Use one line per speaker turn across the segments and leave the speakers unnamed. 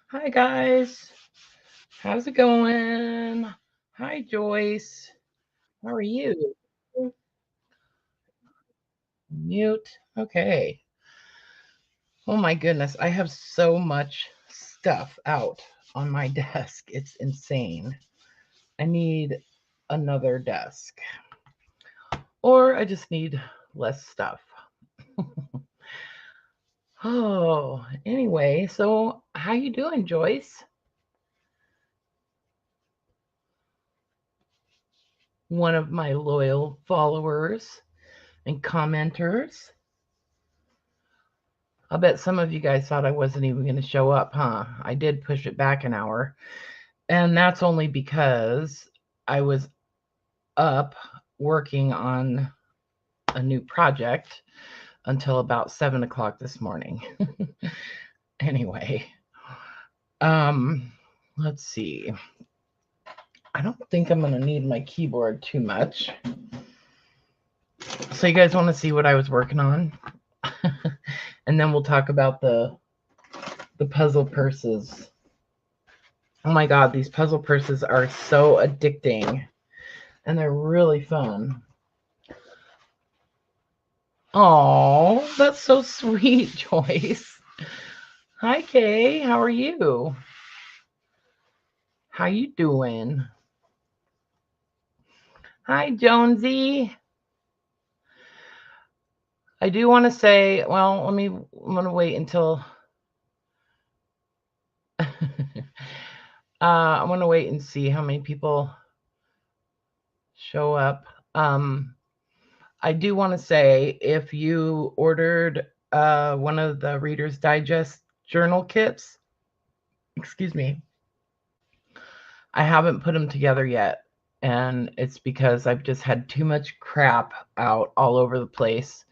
Hi guys, how's it going? Hi Joyce, how are you? Mute. Okay. Oh my goodness, I have so much stuff out on my desk. It's insane. I need another desk. Or I just need less stuff. Oh, anyway, so how you doing, Joyce? One of my loyal followers and commenters. I bet some of you guys thought I wasn't even going to show up, huh? I did push it back an hour. And that's only because I was up working on a new project until about 7 o'clock this morning. Anyway, let's see. I don't think I'm going to need my keyboard too much. So you guys want to see what I was working on? And then we'll talk about the puzzle purses. Oh my God, these puzzle purses are so addicting and they're really fun. Oh, that's so sweet, Joyce. Hi, Kay. How are you? How you doing? Hi, Jonesy. I do want to say, well, I'm going to wait until I want to wait and see how many people show up. I do want to say, if you ordered one of the Reader's Digest journal kits, excuse me, I haven't put them together yet. And it's because I've just had too much crap out all over the place.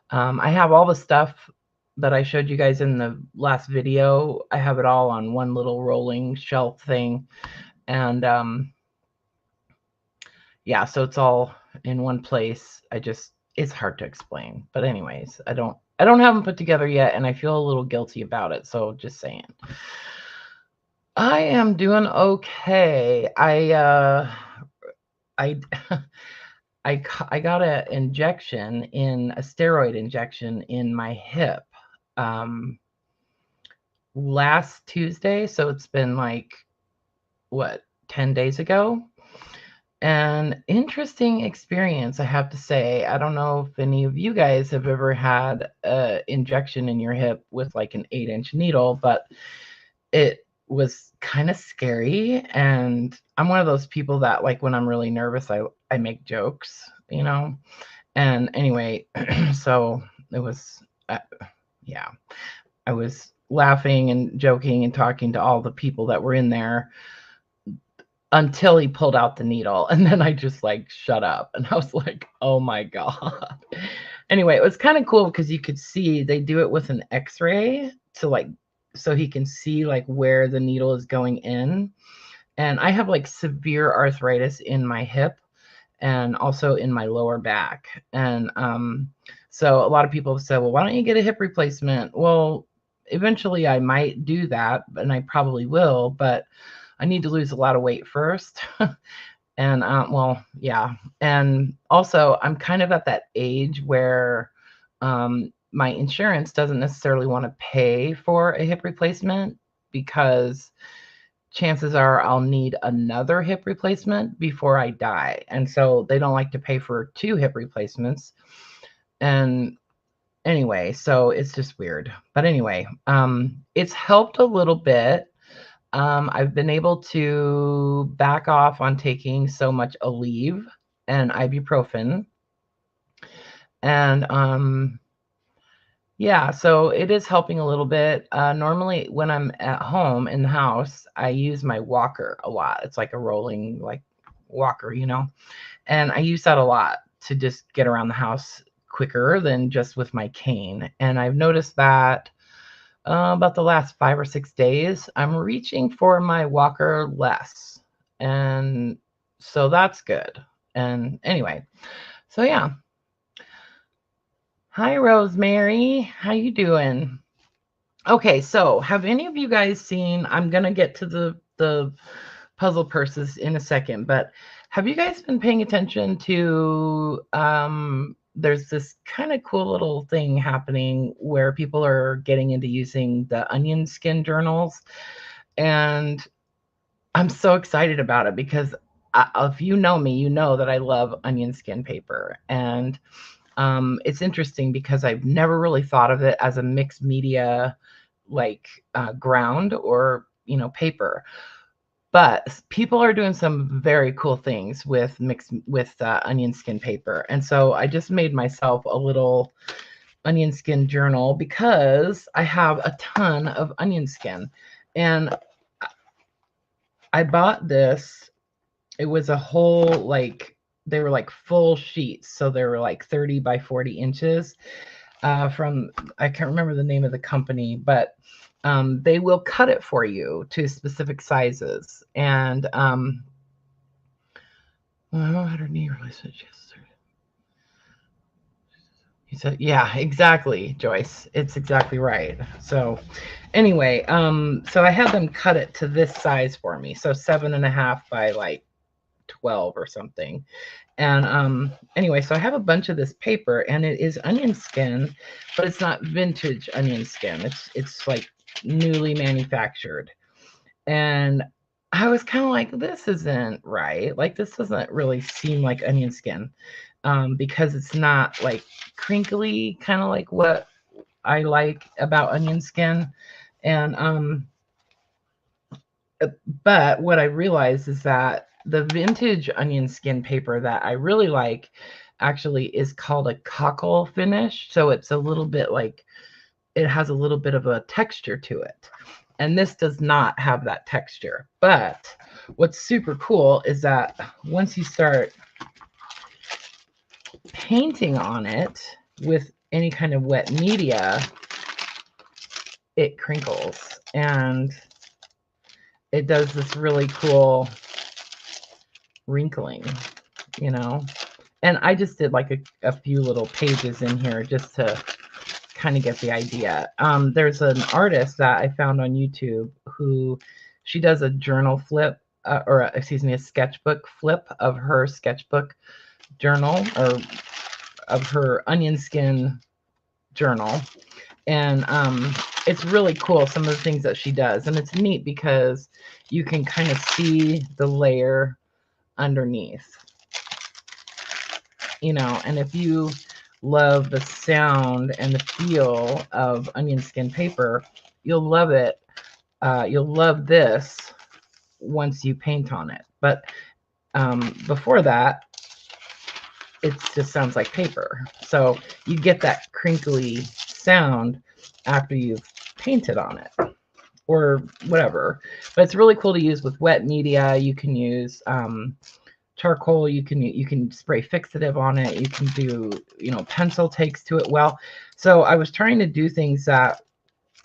I have all the stuff that I showed you guys in the last video. I have it all on one little rolling shelf thing. And yeah, so it's all in one place. It's hard to explain. But anyways, I don't have them put together yet, and I feel a little guilty about it. So just saying. I am doing okay. I got a steroid injection in my hip last Tuesday. So it's been like, what, 10 days ago? An interesting experience, I have to say. I don't know if any of you guys have ever had an injection in your hip with like an 8-inch needle, but it was kind of scary. And I'm one of those people that, like, when I'm really nervous, I make jokes, you know? And anyway, so it was, yeah, I was laughing and joking and talking to all the people that were in there until he pulled out the needle. And then I just like shut up. And I was like, oh my God. Anyway, it was kind of cool because you could see they do it with an X-ray to like, so he can see like where the needle is going in. And I have like severe arthritis in my hip and also in my lower back. And so a lot of people have said, well, why don't you get a hip replacement? Well, eventually I might do that, and I probably will, but I need to lose a lot of weight first. And well, yeah. And also I'm kind of at that age where my insurance doesn't necessarily want to pay for a hip replacement, because chances are I'll need another hip replacement before I die. And so they don't like to pay for 2 hip replacements. And anyway, so it's just weird. But anyway, it's helped a little bit. I've been able to back off on taking so much Aleve and ibuprofen. And yeah, so it is helping a little bit. Normally when I'm at home in the house, I use my walker a lot. It's like a rolling like walker, you know, and I use that a lot to just get around the house quicker than just with my cane. And I've noticed that about the last 5 or 6 days, I'm reaching for my walker less. And so that's good. And anyway, so yeah. Hi, Rosemary. How you doing? Okay, so have any of you guys seen, I'm gonna get to the puzzle purses in a second, but have you guys been paying attention to there's this kind of cool little thing happening where people are getting into using the onion skin journals, and I'm so excited about it because if you know me, you know that I love onion skin paper. And it's interesting because I've never really thought of it as a mixed media like ground or paper, but people are doing some very cool things with mixed with onion skin paper. And so I just made myself a little onion skin journal because I have a ton of onion skin. And I bought this. It was a whole, like, they were like full sheets, so they were like 30 by 40 inches from, I can't remember the name of the company, but they will cut it for you to specific sizes. And well, I don't need really suggest. He said, yeah, exactly, Joyce. It's exactly right. So anyway, so I had them cut it to this size for me. So 7.5 by like 12 or something. And anyway, so I have a bunch of this paper, and it is onion skin, but it's not vintage onion skin. It's like newly manufactured. And I was kind of like, this isn't right. Like, this doesn't really seem like onion skin, because it's not like crinkly, kind of like what I like about onion skin. And but what I realized is that the vintage onion skin paper that I really like actually is called a cockle finish. So it's a little bit like, it has a little bit of a texture to it. And this does not have that texture. But what's super cool is that once you start painting on it with any kind of wet media, it crinkles and it does this really cool wrinkling, you know. And I just did like a few little pages in here just to kind of get the idea. There's an artist that I found on YouTube who, she does a journal flip, excuse me, a sketchbook flip of her sketchbook journal, or of her onion skin journal. And it's really cool, some of the things that she does. And it's neat because you can kind of see the layer underneath, you know. And if you love the sound and the feel of onion skin paper, you'll love it. You'll love this once you paint on it. But before that, it just sounds like paper. So you get that crinkly sound after you've painted on it or whatever. But it's really cool to use with wet media. You can use charcoal. You can spray fixative on it. You can do, pencil takes to it well. So I was trying to do things that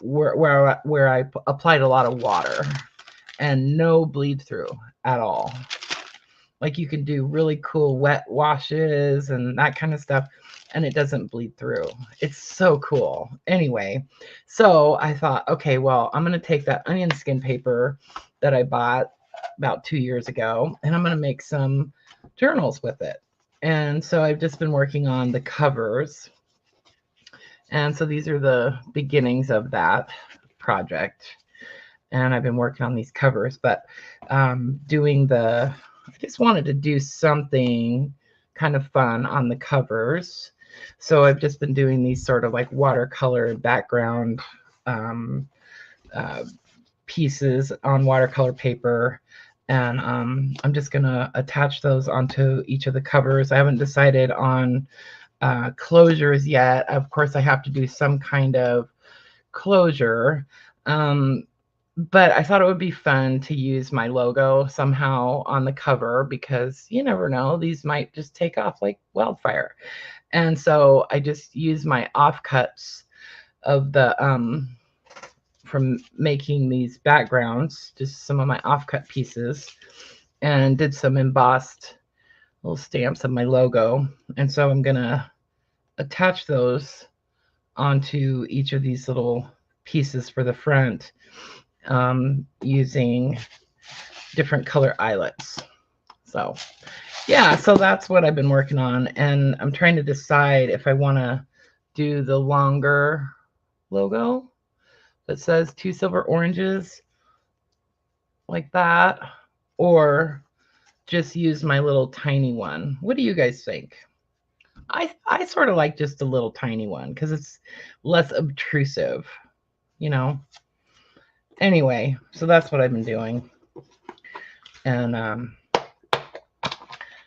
where I applied a lot of water and no bleed through at all. Like, you can do really cool wet washes and that kind of stuff, and it doesn't bleed through. It's so cool. Anyway, so I thought, okay, well, I'm going to take that onion skin paper that I bought about 2 years ago, and I'm going to make some journals with it. And so I've just been working on the covers. And so these are the beginnings of that project. And I've been working on these covers, but I just wanted to do something kind of fun on the covers. So I've just been doing these sort of like watercolor background pieces on watercolor paper. And I'm just going to attach those onto each of the covers. I haven't decided on closures yet. Of course, I have to do some kind of closure. But I thought it would be fun to use my logo somehow on the cover, because you never know, these might just take off like wildfire. And so I just used my offcuts of the from making these backgrounds, just some of my offcut pieces, and did some embossed little stamps of my logo. And so I'm gonna attach those onto each of these little pieces for the front using different color eyelets. So yeah, so that's what I've been working on, and I'm trying to decide if I want to do the longer logo that says 2 silver oranges like that, or just use my little tiny one. What do you guys think? I sort of like just a little tiny one because it's less obtrusive, you know. Anyway, so that's what I've been doing. And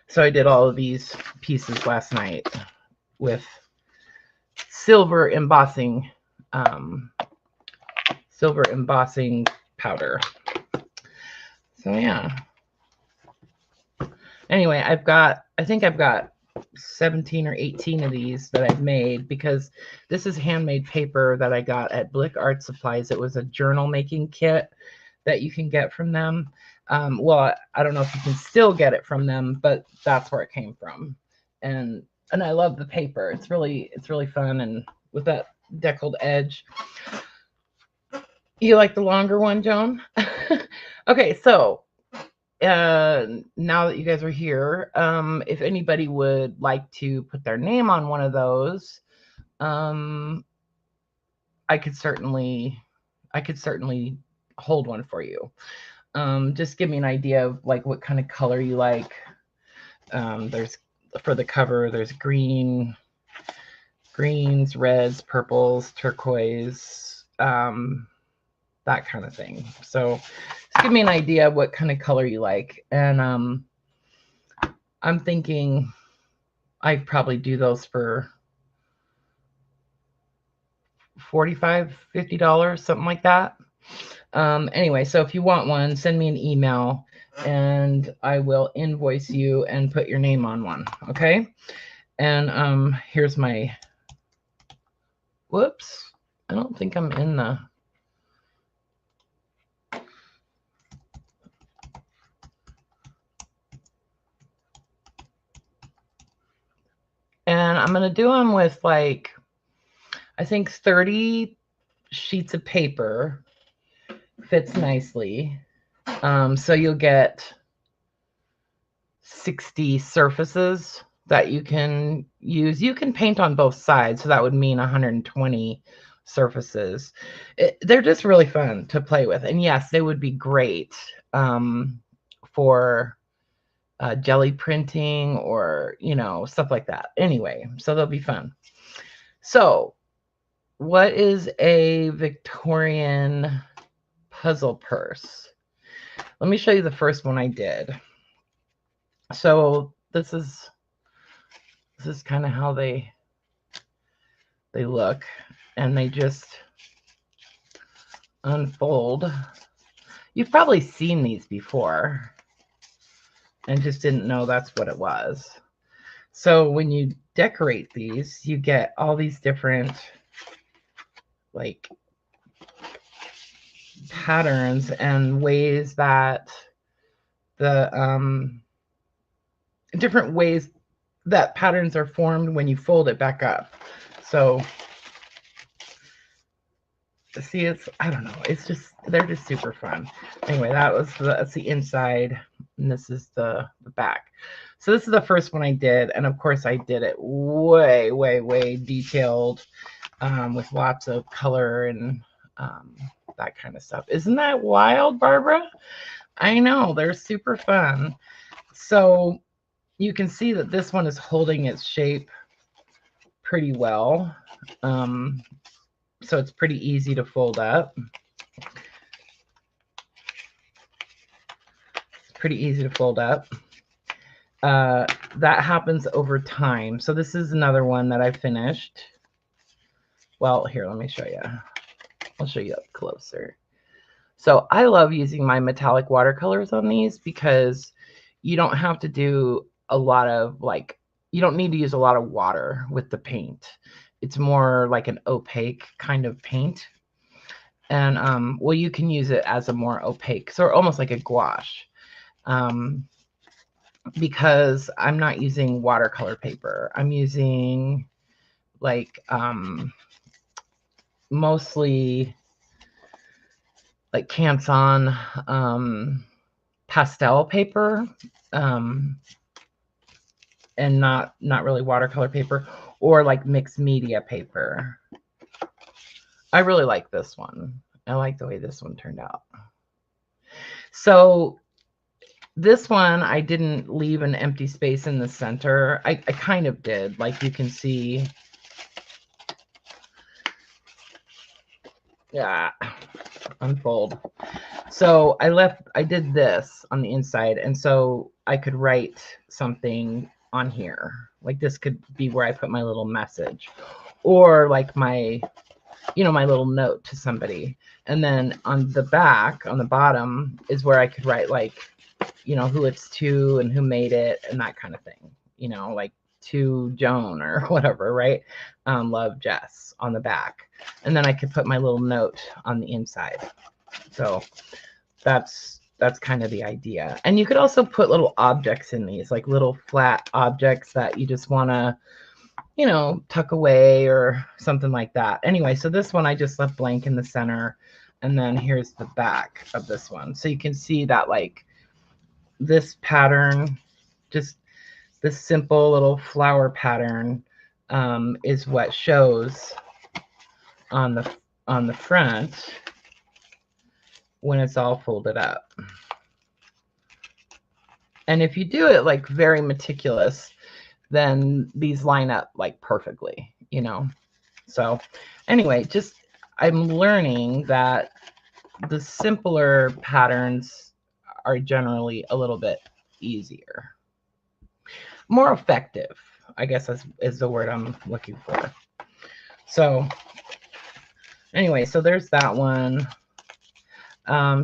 so I did all of these pieces last night with silver embossing powder. So yeah. Anyway, I think I've got 17 or 18 of these that I've made, because this is handmade paper that I got at Blick Art Supplies. It was a journal making kit that you can get from them. Well, I don't know if you can still get it from them, but that's where it came from. And I love the paper. It's really fun, and with that deckled edge. You like the longer one, Joan? Okay, so now that you guys are here, if anybody would like to put their name on one of those, I could certainly hold one for you. Just give me an idea of like what kind of color you like. There's, for the cover, there's greens, reds, purples, turquoise, that kind of thing. So just give me an idea of what kind of color you like. And I'm thinking I'd probably do those for $45, $50, something like that. Anyway, so if you want one, send me an email and I will invoice you and put your name on one. Okay. And here's my, whoops, I don't think I'm in the, and I'm going to do them with like, I think 30 sheets of paper fits nicely. So you'll get 60 surfaces that you can use. You can paint on both sides, so that would mean 120 surfaces. They're just really fun to play with. And yes, they would be great for jelly printing or, you know, stuff like that. Anyway, so they'll be fun. So what is a Victorian puzzle purse? Let me show you the first one I did. So this is kind of how they look, and they just unfold. You've probably seen these before and just didn't know that's what it was. So when you decorate these, you get all these different like patterns and ways that the different ways that patterns are formed when you fold it back up. So see, it's, I don't know, it's just, they're just super fun. Anyway, that's the inside, and this is the back. So this is the first one I did, and of course I did it way detailed, with lots of color and that kind of stuff. Isn't that wild, Barbara? I know, they're super fun. So you can see that this one is holding its shape pretty well. So it's pretty easy to fold up. It's pretty easy to fold up. That happens over time. So this is another one that I finished. Well, here, let me show you. I'll show you up closer. So I love using my metallic watercolors on these because you don't have to do a lot of like, you don't need to use a lot of water with the paint. It's more like an opaque kind of paint. And well, you can use it as a more opaque, so almost like a gouache. Because I'm not using watercolor paper. I'm using like mostly like Canson pastel paper, and not really watercolor paper, or like mixed media paper. I really like this one. I like the way this one turned out. So this one, I didn't leave an empty space in the center. I kind of did, like you can see. Yeah, unfold. So I did this on the inside, and so I could write something on here. Like this could be where I put my little message, or like my, my little note to somebody. And then on the back, on the bottom, is where I could write like, who it's to and who made it and that kind of thing. Like to Joan or whatever, right? Love, Jess on the back. And then I could put my little note on the inside. So that's kind of the idea. And you could also put little objects in these, like little flat objects that you just want to, tuck away or something like that. Anyway, so this one I just left blank in the center. And then here's the back of this one. So you can see that like this pattern, just this simple little flower pattern, is what shows on the front when it's all folded up. And if you do it like very meticulous, then these line up like perfectly, So anyway, just I'm learning that the simpler patterns are generally a little bit easier. More effective, I guess is the word I'm looking for. So anyway, so there's that one.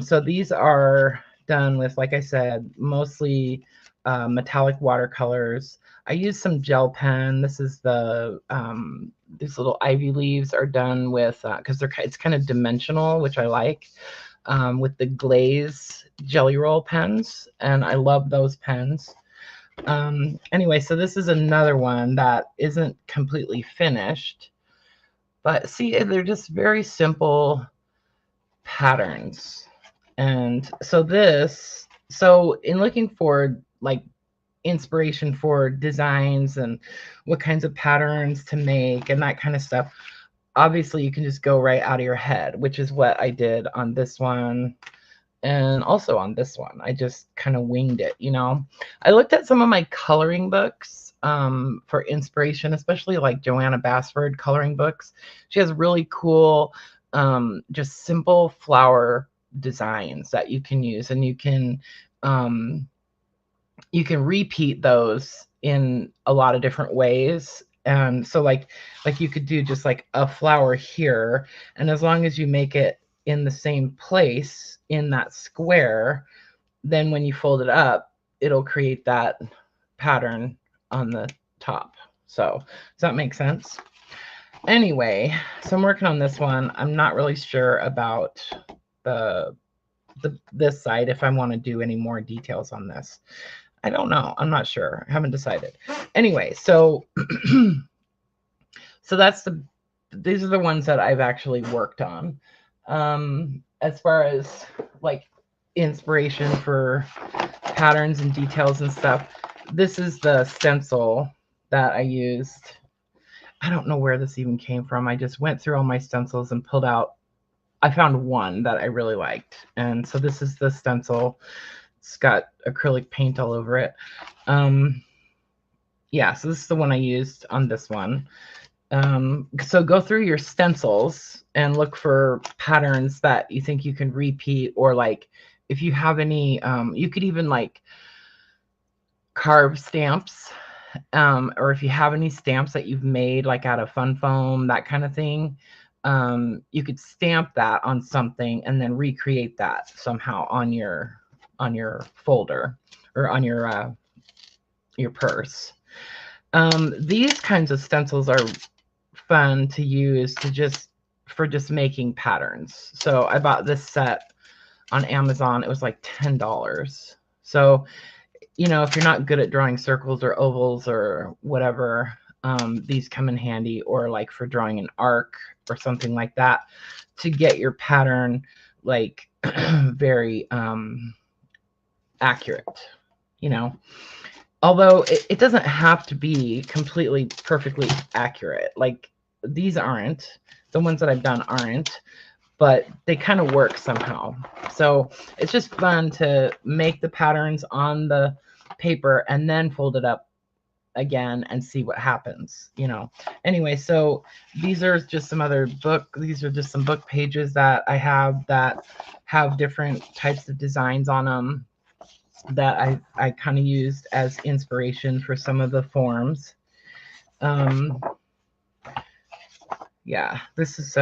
So these are done with, like I said, mostly metallic watercolors. I use some gel pen. This is the these little ivy leaves are done with because it's kind of dimensional, which I like, with the glaze jelly roll pens, and I love those pens. Anyway, so this is another one that isn't completely finished, but see, they're just very simple patterns. And so in looking for like inspiration for designs and what kinds of patterns to make and that kind of stuff, obviously you can just go right out of your head, which is what I did on this one. And also on this one, I just kind of winged it, I looked at some of my coloring books for inspiration, especially like Joanna Basford coloring books. She has really cool, just simple flower designs that you can use, and you can repeat those in a lot of different ways. And so like you could do just like a flower here, and as long as you make it in the same place in that square, then when you fold it up, it'll create that pattern on the top. So does that make sense? Anyway, so I'm working on this one. I'm not really sure about this side, if I want to do any more details on this. I don't know. I'm not sure. I haven't decided. Anyway, so so these are the ones that I've actually worked on. As far as like inspiration for patterns and details and stuff, this is the stencil that I used. I don't know where this even came from. I just went through all my stencils and pulled out. I found one that I really liked. And so this is the stencil. It's got acrylic paint all over it. Yeah, so this is the one I used on this one. So go through your stencils and look for patterns that you think you can repeat, or like if you have any, you could even like carve stamps, or if you have any stamps that you've made like out of fun foam, that kind of thing, you could stamp that on something and then recreate that somehow on your folder or on your purse. These kinds of stencils are fun to use for just making patterns. So I bought this set on Amazon. It was like $10. So, if you're not good at drawing circles or ovals or whatever, these come in handy, or like for drawing an arc or something like that, to get your pattern like very accurate, you know. Although it doesn't have to be completely perfectly accurate. Like these aren't, the ones that I've done aren't, but they kind of work somehow. So it's just fun to make the patterns on the paper and then fold it up again and see what happens, you know. Anyway, so these are just some other these are just some book pages that I have that have different types of designs on them that I kind of used as inspiration for some of the forms. Yeah, this is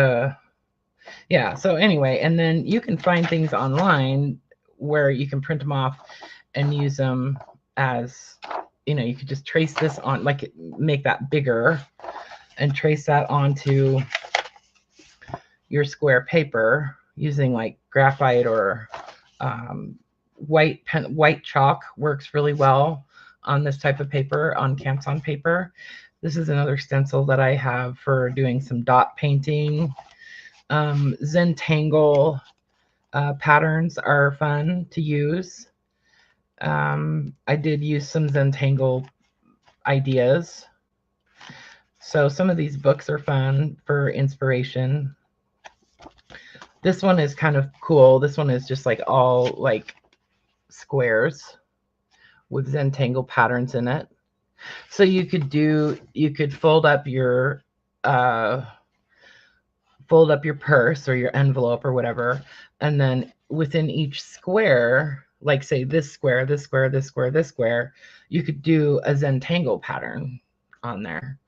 yeah, so anyway, and then you can find things online where you can print them off and use them as, you know, you could just trace this on, like make that bigger and trace that onto your square paper using like graphite or white chalk works really well on this type of paper, on Canson paper. This is another stencil that I have for doing some dot painting. Zentangle patterns are fun to use. I did use some Zentangle ideas. So some of these books are fun for inspiration. This one is kind of cool. This one is just like all like squares with Zentangle patterns in it. So you could fold up your purse or your envelope or whatever, and then within each square, like say this square, this square, this square, this square, you could do a Zentangle pattern on there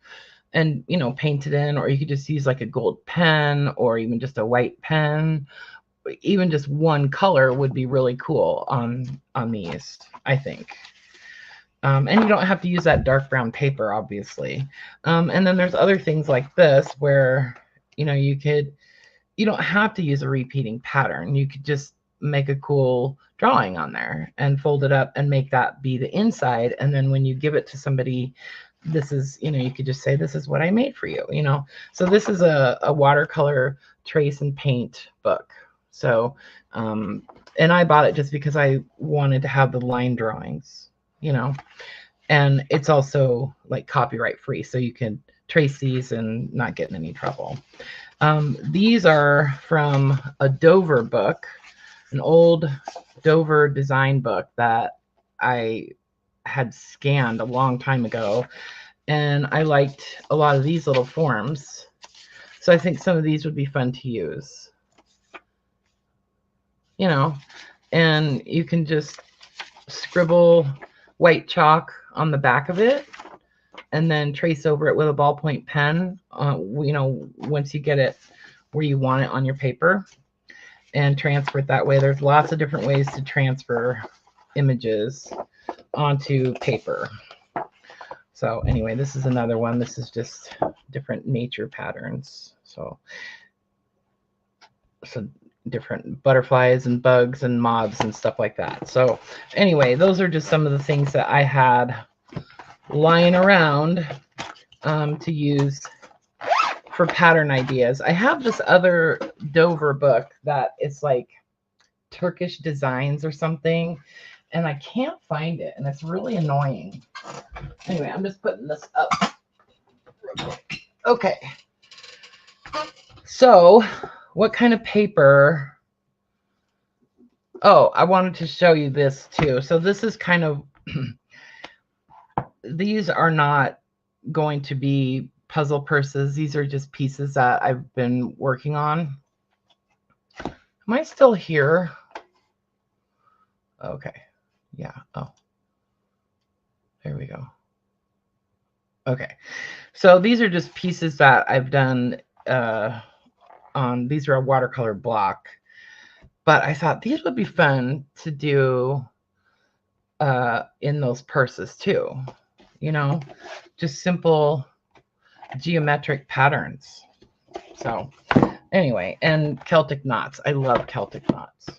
and, you know, paint it in, or you could just use like a gold pen or even just a white pen. Even just one color would be really cool on these, I think. And you don't have to use that dark brown paper, obviously. And then there's other things like this where, you know, you don't have to use a repeating pattern. You could just make a cool drawing on there and fold it up and make that be the inside. And then when you give it to somebody, this is, you know, you could just say, this is what I made for you, you know. So this is a watercolor trace and paint book. So, and I bought it just because I wanted to have the line drawings, you know, and it's also like copyright free. So you can trace these and not get in any trouble. These are from a Dover book, an old Dover design book that I had scanned a long time ago, and I liked a lot of these little forms. So I think some of these would be fun to use, you know, and you can just scribble white chalk on the back of it and then trace over it with a ballpoint pen, you know, once you get it where you want it on your paper, and transfer it that way. There's lots of different ways to transfer images onto paper. So anyway, this is another one. This is just different nature patterns. So different butterflies and bugs and moths and stuff like that. So anyway, those are just some of the things that I had lying around to use for pattern ideas. I have this other Dover book that is like Turkish designs or something, and I can't find it, and it's really annoying. Anyway, I'm just putting this up real quick. Okay. So, what kind of paper? Oh, I wanted to show you this too. So this is kind of, these are not going to be puzzle purses. These are just pieces that I've been working on. Am I still here? Okay. Yeah. Oh, there we go. Okay. So these are just pieces that I've done on, these are a watercolor block, but I thought these would be fun to do in those purses too, you know, just simple geometric patterns. So anyway, and Celtic knots. I love Celtic knots.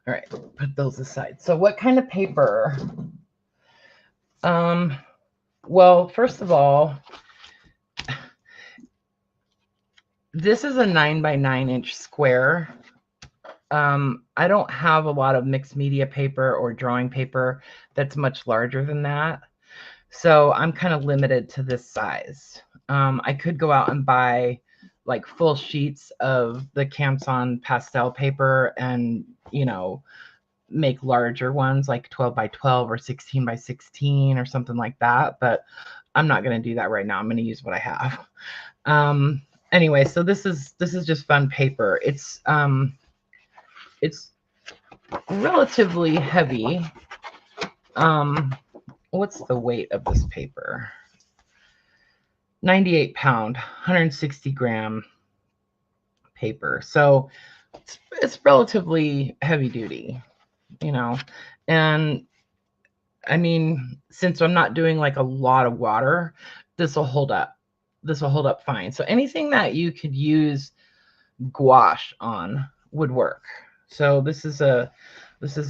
All right, put those aside. So what kind of paper? Well, first of all, this is a 9 by 9 inch square. I don't have a lot of mixed media paper or drawing paper that's much larger than that. So I'm kind of limited to this size. I could go out and buy like full sheets of the Canson pastel paper and, you know, make larger ones like 12 by 12 or 16 by 16 or something like that. But I'm not going to do that right now. I'm going to use what I have. Anyway, so this is just fun paper. It's relatively heavy. What's the weight of this paper? 98 pound, 160 gram paper. So it's relatively heavy duty, you know. And I mean, since I'm not doing like a lot of water, this will hold up. This will hold up fine. So anything that you could use gouache on would work. So this is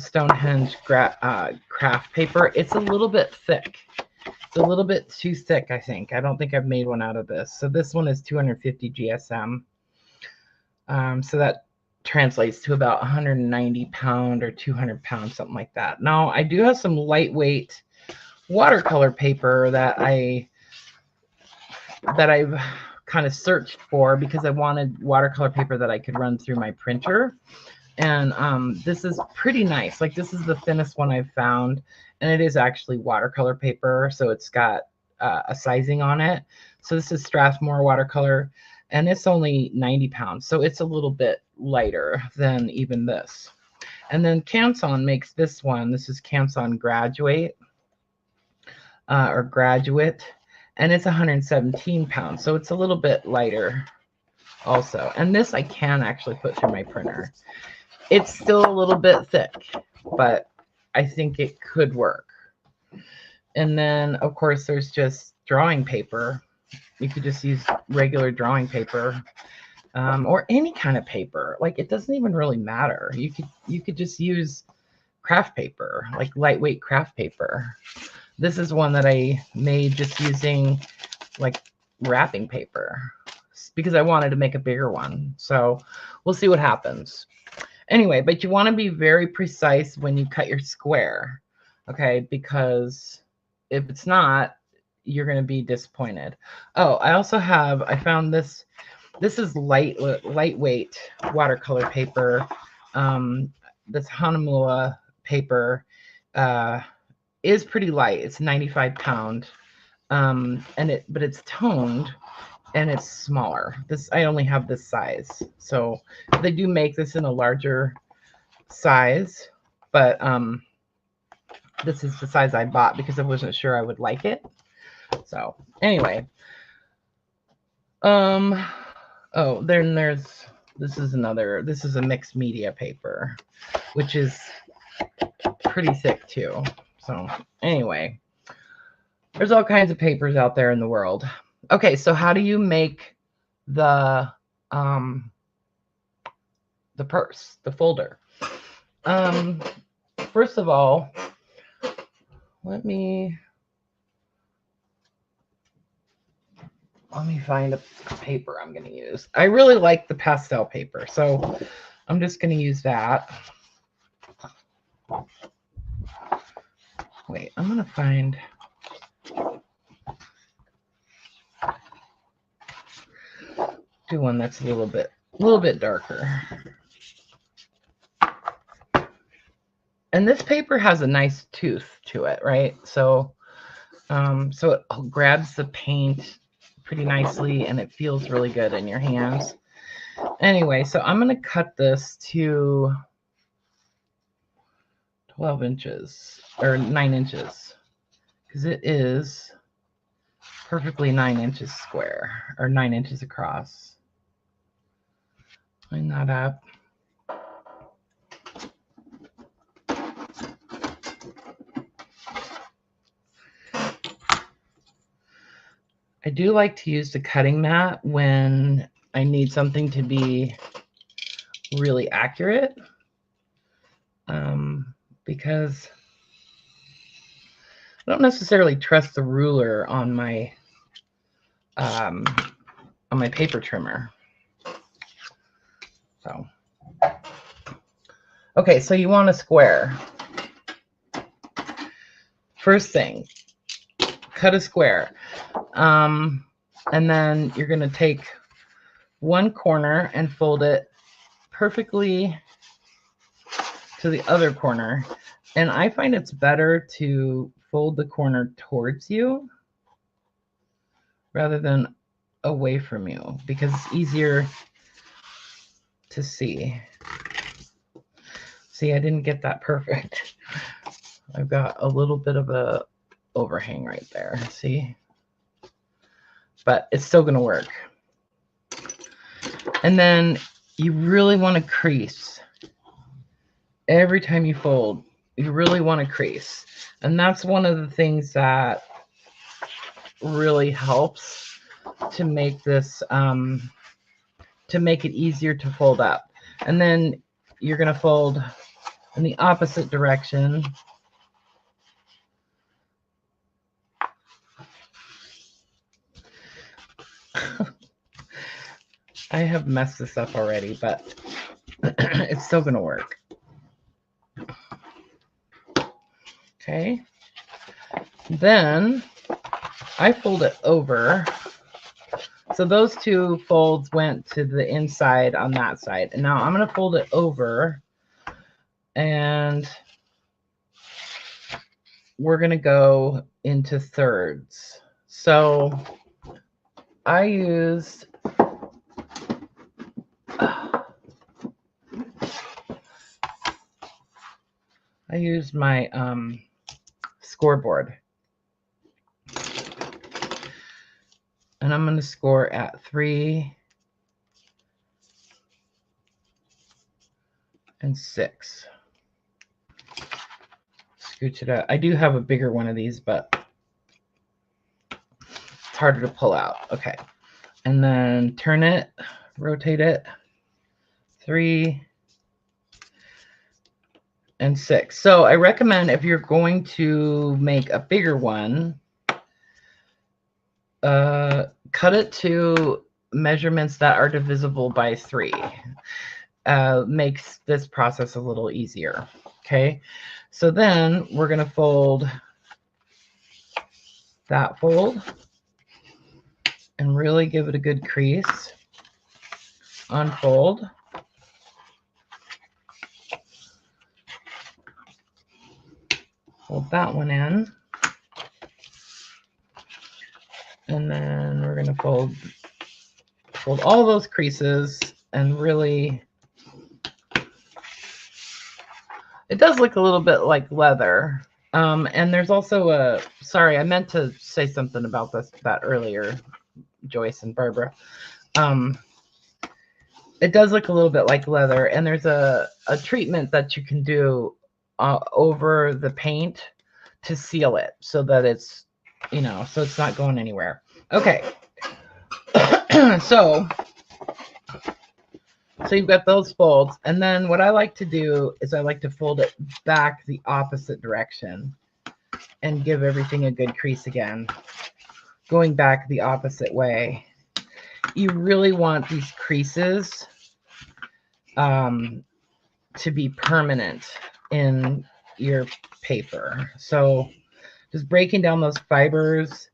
Stonehenge craft paper. It's a little bit thick. It's a little bit too thick, I think. I don't think I've made one out of this. So this one is 250 GSM. So that translates to about 190 pound or 200 pounds, something like that. Now, I do have some lightweight watercolor paper that I've kind of searched for because I wanted watercolor paper that I could run through my printer. And this is pretty nice. Like, this is the thinnest one I've found, and it is actually watercolor paper, so it's got a sizing on it. So this is Strathmore watercolor, and it's only 90 pounds, so it's a little bit lighter than even this. And then Canson makes this one. This is Canson Graduate or Graduate, and it's 117 pounds, so it's a little bit lighter also. And this I can actually put through my printer. It's still a little bit thick, but I think it could work. And then, of course, there's just drawing paper. You could just use regular drawing paper or any kind of paper. Like, it doesn't even really matter. You could just use craft paper, like lightweight craft paper. This is one that I made just using like wrapping paper because I wanted to make a bigger one. So we'll see what happens. Anyway, but you want to be very precise when you cut your square, okay? Because if it's not, you're going to be disappointed. Oh, I found this. This is lightweight watercolor paper. This Hanamula paper is pretty light. It's 95 pound, but it's toned. And it's smaller. I only have this size. So they do make this in a larger size, but this is the size I bought because I wasn't sure I would like it. So anyway, oh, then this is a mixed media paper, which is pretty thick too. So anyway, there's all kinds of papers out there in the world. Okay, so how do you make the purse, the folder? First of all, let me find a paper I'm going to use. I really like the pastel paper, so I'm just going to use that. Wait, I'm going to find... do one that's a little bit darker. And this paper has a nice tooth to it, right? So so it grabs the paint pretty nicely and it feels really good in your hands. Anyway, so I'm going to cut this to 12 inches or 9 inches because it is perfectly 9 inches square or 9 inches across. Line that up. I do like to use the cutting mat when I need something to be really accurate, because don't necessarily trust the ruler on my paper trimmer. So, okay, so you want a square. First thing, cut a square. And then you're going to take one corner and fold it perfectly to the other corner. And I find it's better to fold the corner towards you rather than away from you, because it's easier to see. See, I didn't get that perfect. I've got a little bit of a overhang right there, see? But it's still gonna work. And then you really want to crease. Every time you fold, you really want to crease. And that's one of the things that really helps to make this, to make it easier to fold up. And then you're gonna fold in the opposite direction. I have messed this up already, but it's still going to work. Okay. Then I fold it over. So those two folds went to the inside on that side. And now I'm going to fold it over, and we're going to go into thirds. So I used my scoreboard, and I'm going to score at 3 and 6. Scooch it out. I do have a bigger one of these, but it's harder to pull out. Okay, and then turn it, rotate it, 3 and 6. So I recommend, if you're going to make a bigger one, cut it to measurements that are divisible by 3. Makes this process a little easier. Okay, so then we're going to fold that fold and really give it a good crease. Unfold. Fold that one in. And then we're going to fold all those creases, and really, it does look a little bit like leather. And there's also a, sorry, I meant to say something about that earlier, Joyce and Barbara. It does look a little bit like leather, and there's a treatment that you can do over the paint to seal it so that it's, you know, so it's not going anywhere. Okay. So you've got those folds, and then what I like to do is I like to fold it back the opposite direction and give everything a good crease again, going back the opposite way. You really want these creases to be permanent in your paper. So just breaking down those fibers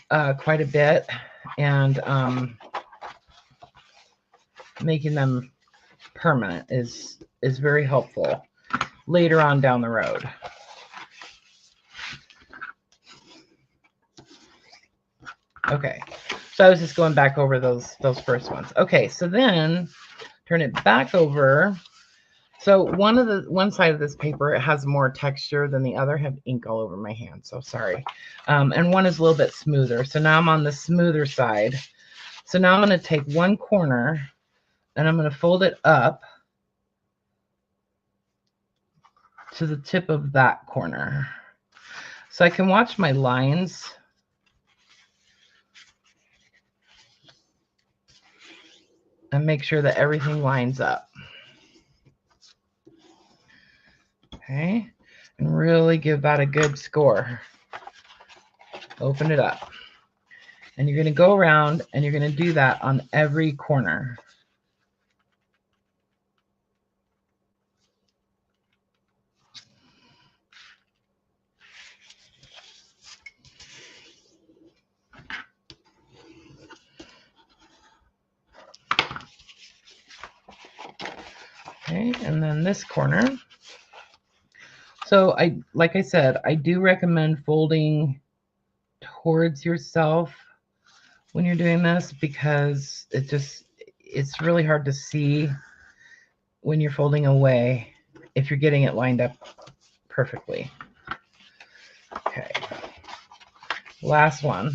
quite a bit, and making them permanent is very helpful later on down the road. Okay, so I was just going back over those first ones. Okay, so then turn it back over. So one side of this paper, it has more texture than the other. I have ink all over my hand, so sorry. And one is a little bit smoother. So now I'm on the smoother side. So now I'm going to take one corner and I'm going to fold it up to the tip of that corner. So I can watch my lines. And make sure that everything lines up. Okay. and really give that a good score. Open it up. And you're going to go around and you're going to do that on every corner. Okay, and then this corner. So like I said, I do recommend folding towards yourself when you're doing this, because it's really hard to see when you're folding away if you're getting it lined up perfectly. Okay, last one.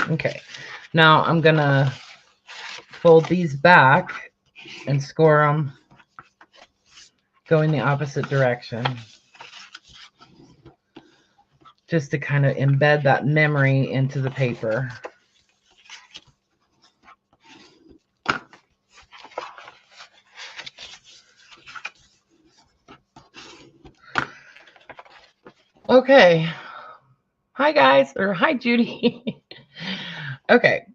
Okay, now I'm gonna fold these back and score them going the opposite direction, just to kind of embed that memory into the paper. Okay, hi guys, or hi Judy. Okay,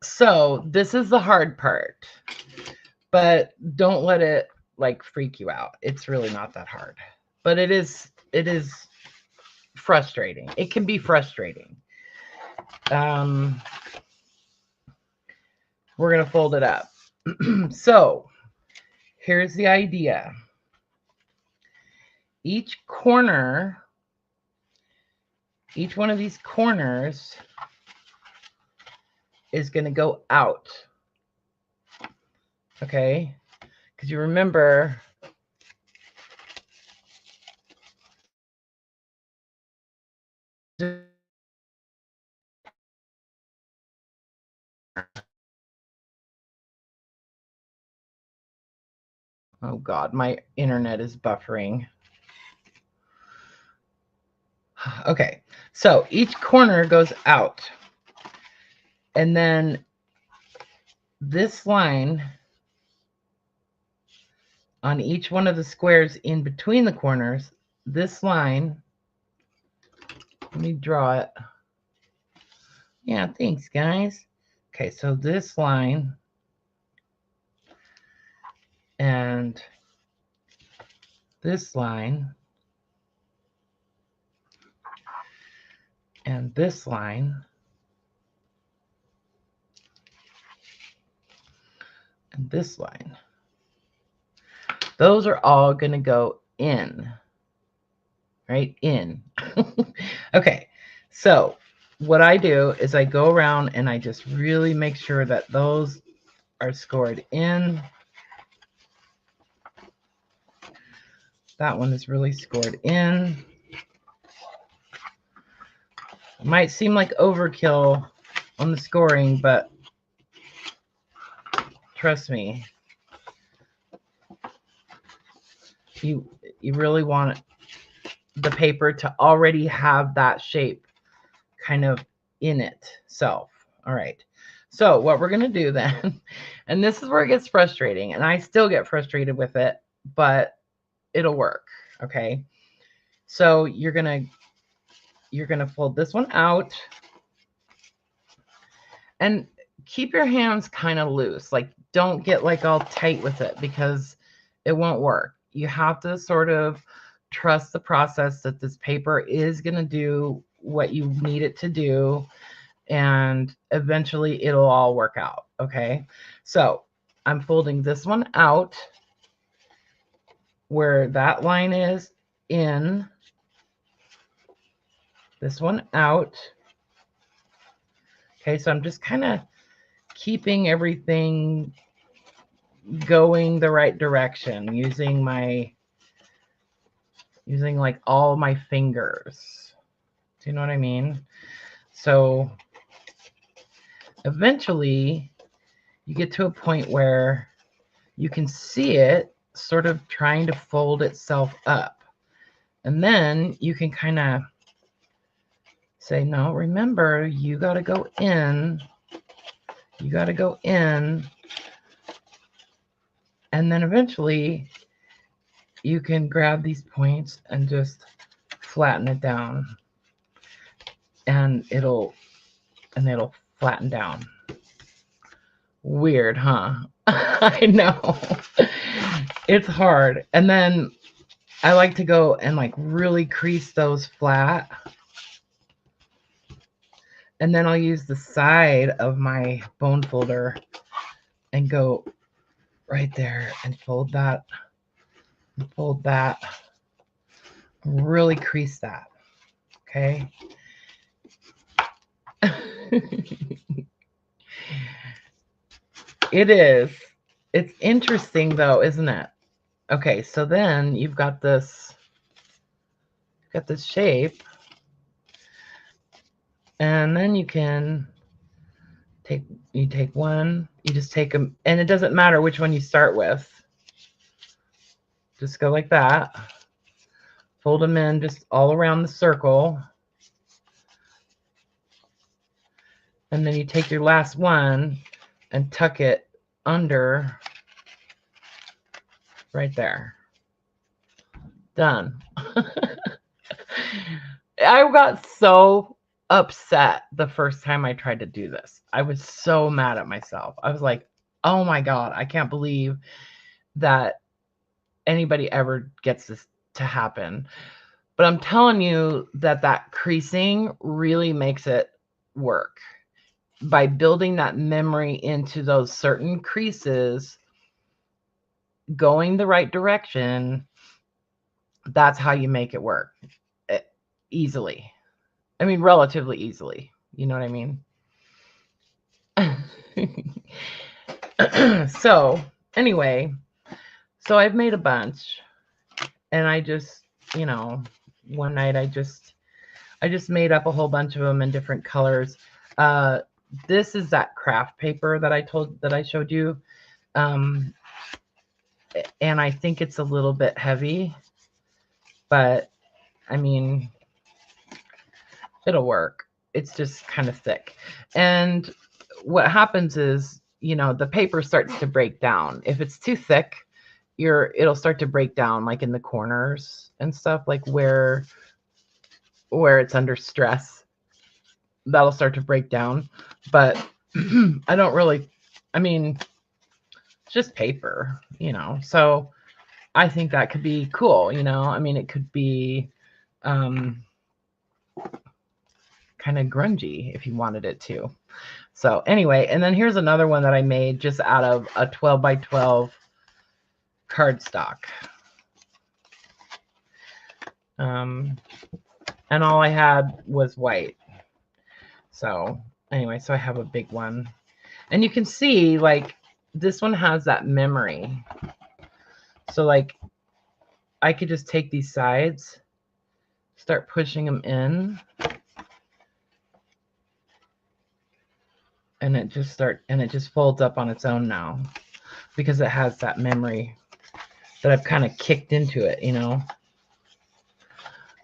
so this is the hard part, but don't let it like freak you out. It's really not that hard, but it is frustrating. It can be frustrating. We're gonna fold it up. So here's the idea. Each corner, each one of these corners is going to go out. Okay? Because you remember oh God, my internet is buffering. Okay, so each corner goes out. And then this line on each one of the squares in between the corners, this line, let me draw it. Yeah, thanks, guys. Okay, so this line and this line and this line and this line, those are all going to go in, right? In. Okay, so what I do is I go around and I just really make sure that those are scored in. That one is really scored in. It might seem like overkill on the scoring, but trust me, you really want the paper to already have that shape kind of in itself. All right. So what we're going to do then, and this is where it gets frustrating, and I still get frustrated with it, but it'll work. Okay. So you're going to fold this one out and keep your hands kind of loose. Like, don't get like all tight with it, because it won't work. You have to sort of trust the process that this paper is going to do what you need it to do, and eventually it'll all work out. Okay, so I'm folding this one out where that line is in, this one out. Okay, so I'm just kind of keeping everything going the right direction using like all my fingers. Do you know what I mean? So eventually you get to a point where you can see it sort of trying to fold itself up. And then you can kind of say, no, remember, you got to go in. You got to go in. And then eventually you can grab these points and just flatten it down. And it'll flatten down. Weird, huh? I know. It's hard. And then I like to go and like really crease those flat. And then I'll use the side of my bone folder and go right there and fold that. And fold that. Really crease that. Okay. It is. It's interesting though, isn't it? Okay, so then you've got this shape, and then you can take one, you just take them, and it doesn't matter which one you start with. Just go like that. Fold them in just all around the circle. And then you take your last one and tuck it under right there. Done. I got so upset the first time I tried to do this. I was so mad at myself. I was like, oh my God, I can't believe that anybody ever gets this to happen. But I'm telling you that creasing really makes it work. By building that memory into those certain creases, going the right direction, that's how you make it work easily. I mean, relatively easily. You know what I mean? So anyway, so I've made a bunch, and I just, you know, one night I just made up a whole bunch of them in different colors. This is that craft paper that I showed you. And I think it's a little bit heavy, but I mean, it'll work. It's just kind of thick. And what happens is, you know, the paper starts to break down. If it's too thick, it'll start to break down, like in the corners and stuff, like where it's under stress. That'll start to break down. But I don't really, I mean, it's just paper, you know. So I think that could be cool, you know. I mean, it could be kind of grungy if you wanted it to. So anyway, and then here's another one that I made just out of a 12 by 12 cardstock. And all I had was white. So anyway, so I have a big one. And you can see, like, this one has that memory. So, like, I could just take these sides, start pushing them in, and it just folds up on its own now, because it has that memory that I've kind of kicked into it, you know.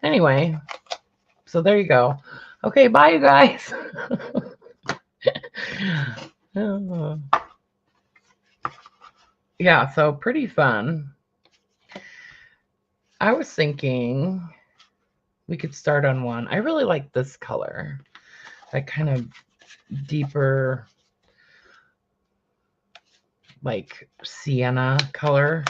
Anyway, so there you go. Okay, bye, you guys. Yeah, so pretty fun. I was thinking we could start on one. I really like this color, that kind of deeper, like sienna color.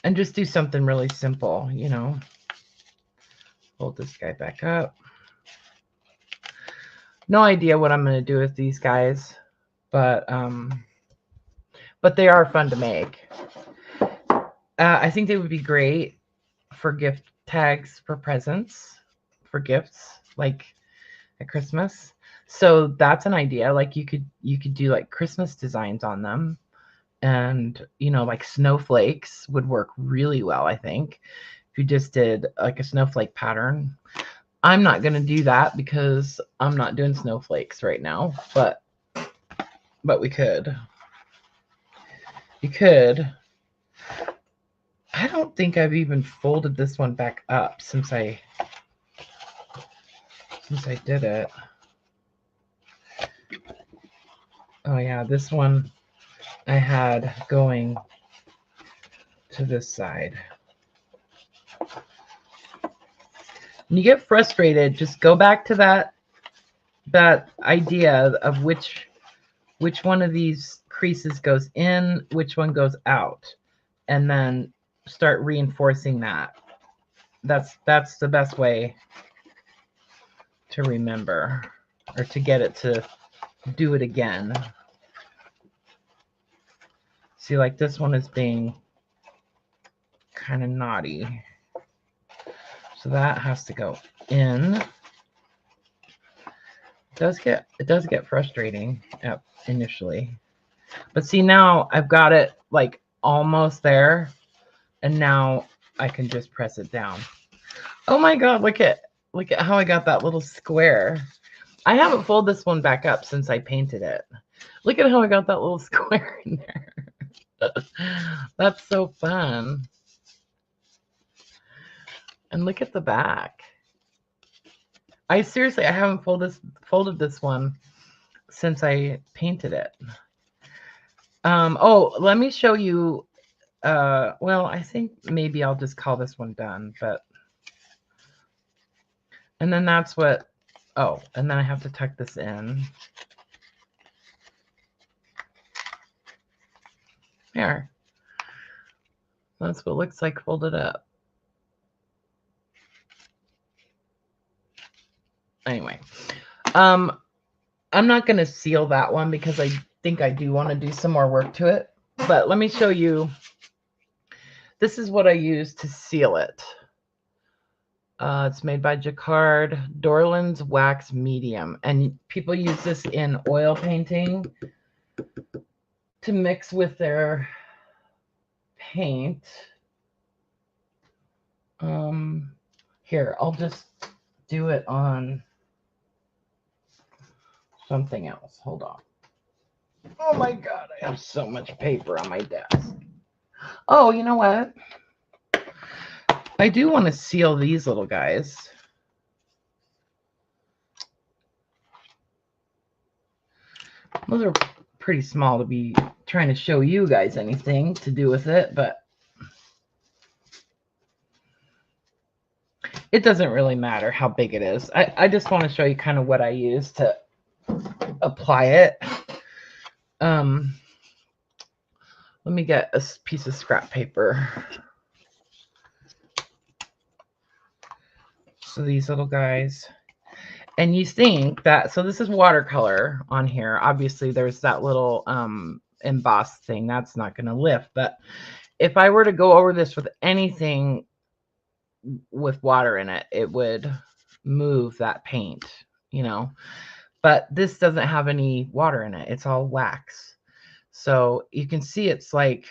And just do something really simple, you know. Hold this guy back up. No idea what I'm going to do with these guys, but they are fun to make. I think they would be great for gift tags for presents, for gifts, like at Christmas. So that's an idea. Like you could do like Christmas designs on them, and you know, like snowflakes would work really well, I think, if you just did like a snowflake pattern. I'm not going to do that because I'm not doing snowflakes right now, but but we could. You could. I don't think I've even folded this one back up since I did it. Oh yeah, this one I had going to this side. When you get frustrated, just go back to that idea of which one of these creases goes in, which one goes out, and then start reinforcing that. That's the best way to remember, or to get it to do it again. See, like this one is being kind of naughty, so that has to go in. It does get frustrating initially, but see, now I've got it like almost there, and now I can just press it down. Oh my god, look at how I got that little square. I haven't folded this one back up since I painted it. Look at how I got that little square in there. That's so fun. And look at the back. I haven't folded this one since I painted it. Oh, let me show you. Well, I think maybe I'll just call this one done, but. And then that's what, oh, and then I have to tuck this in. There. That's what it looks like folded up. Anyway, I'm not going to seal that one because I think I do want to do some more work to it. But let me show you. This is what I use to seal it. It's made by Jacquard, Dorland's Wax Medium. And people use this in oil painting to mix with their paint. Here, I'll just do it on something else. Hold on. Oh my god, I have so much paper on my desk. Oh, you know what? I do want to seal these little guys. Those are pretty small to be trying to show you guys anything to do with it, but it doesn't really matter how big it is. I just want to show you kind of what I use to apply it. Let me get a piece of scrap paper. So these little guys. And you think that, so this is watercolor on here. Obviously, there's that little embossed thing. That's not going to lift. But if I were to go over this with anything with water in it, it would move that paint, you know. But this doesn't have any water in it. It's all wax. So you can see it's like,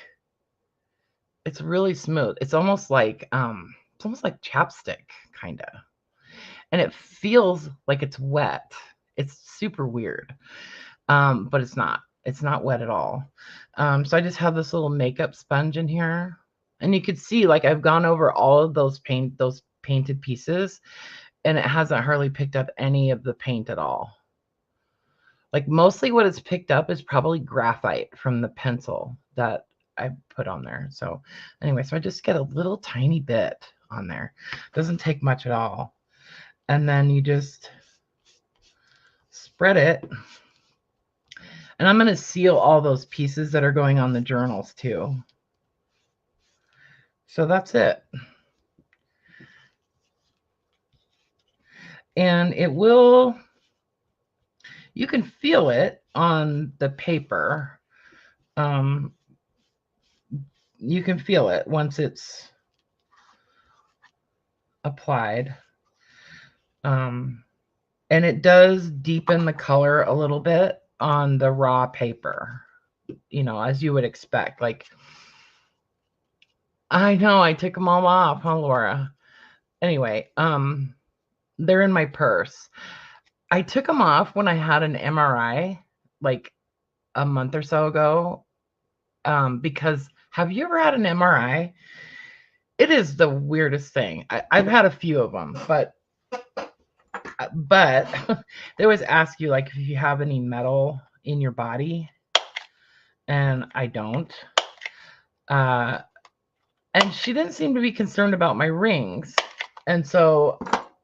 it's really smooth. It's almost like chapstick, kind of. And it feels like it's wet. It's super weird. But it's not. It's not wet at all. So I just have this little makeup sponge in here. And you could see, like, I've gone over all of those painted pieces, and it hasn't hardly picked up any of the paint at all. Like, mostly what it's picked up is probably graphite from the pencil that I put on there. So anyway, so I just get a little tiny bit on there. Doesn't take much at all. And then you just spread it. And I'm going to seal all those pieces that are going on the journals too. So that's it. And it will, you can feel it on the paper. You can feel it once it's applied. And it does deepen the color a little bit on the raw paper, you know, as you would expect. Like, I know I took them all off, huh, Laura? Anyway, they're in my purse. I took them off when I had an MRI, like a month or so ago. Because have you ever had an MRI? It is the weirdest thing. I've had a few of them, but they always ask you like if you have any metal in your body, and I don't. And she didn't seem to be concerned about my rings, and so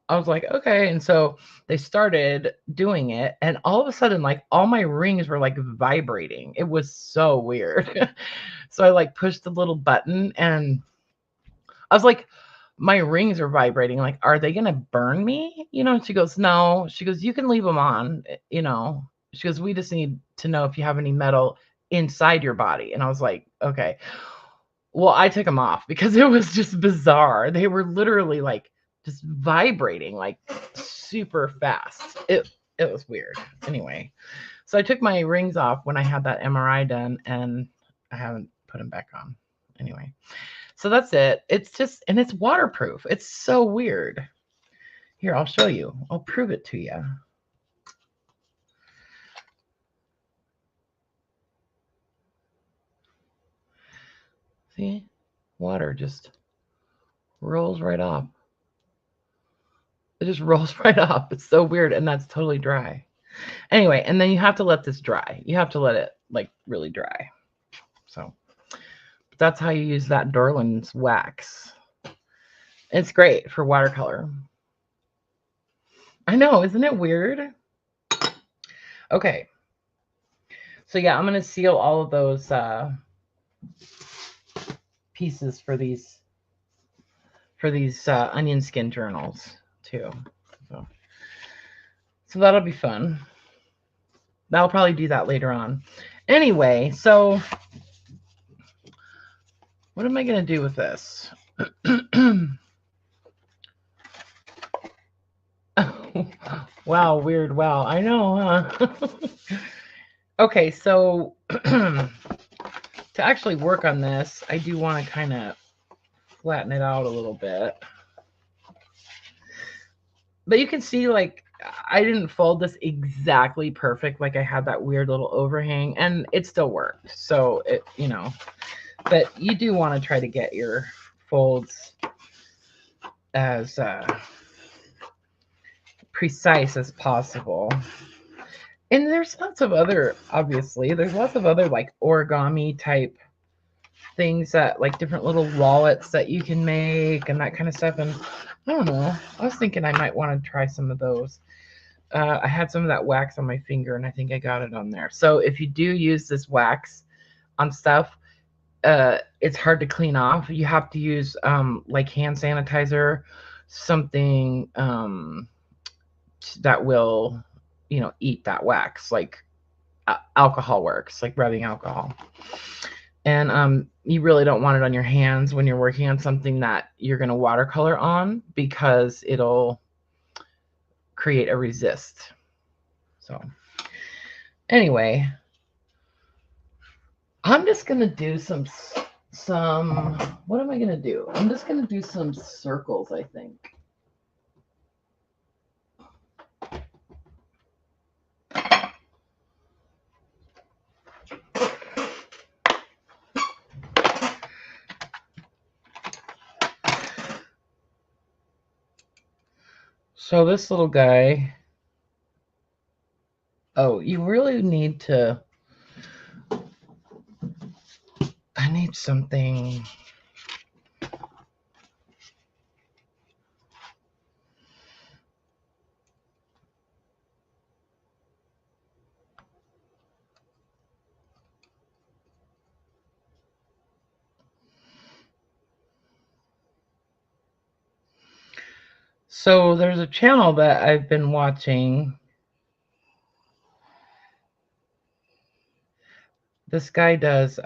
I was like, okay. And so they started doing it, and all of a sudden, like all my rings were like vibrating. It was so weird. So I like pushed the little button, and I was like, my rings are vibrating. Like, are they going to burn me? And she goes, no. She goes, you can leave them on, She goes, we just need to know if you have any metal inside your body. And I was like, okay. Well, I took them off because it was just bizarre. They were literally like just vibrating like super fast. It was weird. Anyway, so I took my rings off when I had that MRI done, and I haven't put them back on. Anyway. So that's it. It's just, and it's waterproof. It's so weird. Here, I'll show you. I'll prove it to you. See? Water just rolls right off. It just rolls right off. It's so weird, and that's totally dry. Anyway, and then you have to let this dry. You have to let it, like, really dry. So that's how you use that Dorland's wax. It's great for watercolor. I know, isn't it weird? Okay. So yeah, I'm going to seal all of those pieces for these onion skin journals too. So that'll be fun. I'll probably do that later on. Anyway, so what am I going to do with this? Wow, weird. Wow, I know, huh? Okay, so to actually work on this, I do want to kind of flatten it out a little bit. But you can see, like, I didn't fold this exactly perfect. Like, I had that weird little overhang, and it still worked. So, but you do want to try to get your folds as precise as possible. And there's lots of other, obviously, there's lots of other, like, origami type things that, like, different little wallets that you can make and that kind of stuff. And I don't know. I was thinking I might want to try some of those. I had some of that wax on my finger, and I think I got it on there. So if you do use this wax on stuff, it's hard to clean off. You have to use like hand sanitizer, something that will, eat that wax, like alcohol works, like rubbing alcohol. And you really don't want it on your hands when you're working on something that you're going to watercolor on, because it'll create a resist. So anyway, I'm just going to do some, what am I going to do? I'm just going to do some circles, I think. So this little guy, oh, you really need to, I need something. So there's a channel that I've been watching. This guy does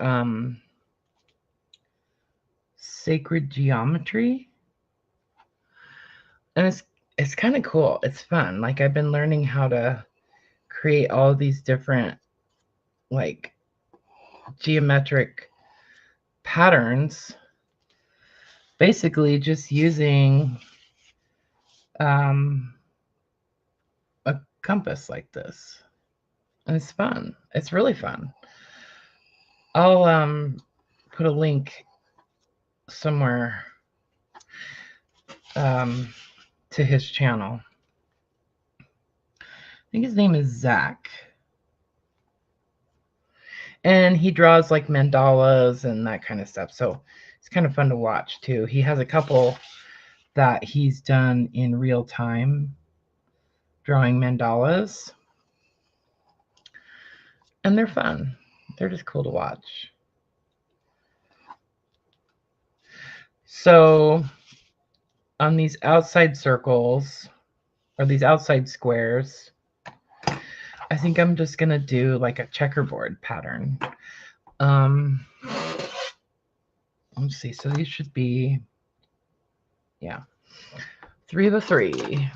sacred geometry, and it's kind of cool. It's fun. Like, I've been learning how to create all these different, like, geometric patterns, basically just using a compass like this. And it's fun. It's really fun. I'll put a link somewhere to his channel. I think his name is Zach. And he draws like mandalas and that kind of stuff. So it's kind of fun to watch too. He has a couple that he's done in real time drawing mandalas. And they're fun. They're just cool to watch. So on these outside circles or these outside squares, I think I'm just going to do like a checkerboard pattern. Let's see. So these should be, yeah, 3 by 3.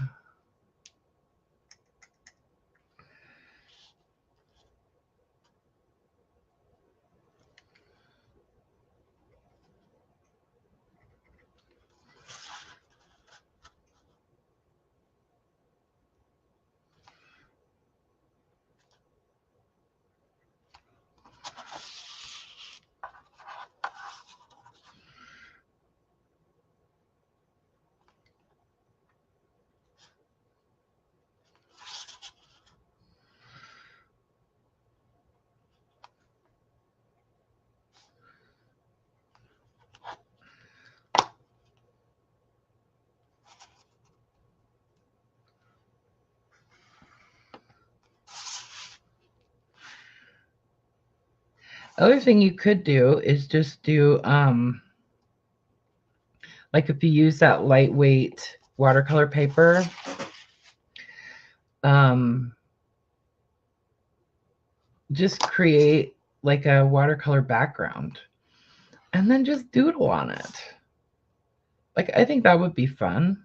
Other thing you could do is just do, like if you use that lightweight watercolor paper, just create like a watercolor background and then just doodle on it. Like, I think that would be fun.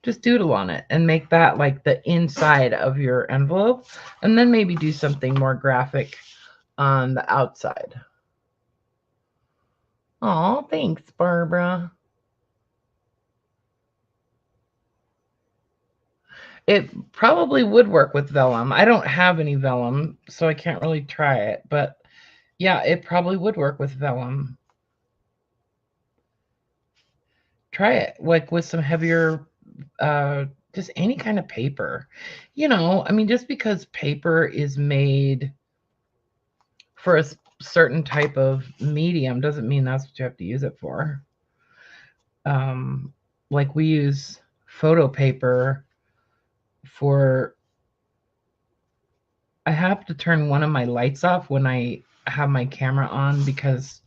Just doodle on it and make that like the inside of your envelope, and then maybe do something more graphic on the outside. Oh, thanks, Barbara. It probably would work with vellum. I don't have any vellum, so I can't really try it. But yeah, it probably would work with vellum. Try it, like with some heavier, just any kind of paper. You know, I mean, just because paper is made for a certain type of medium doesn't mean that's what you have to use it for. Like we use photo paper for, I have to turn one of my lights off when I have my camera on because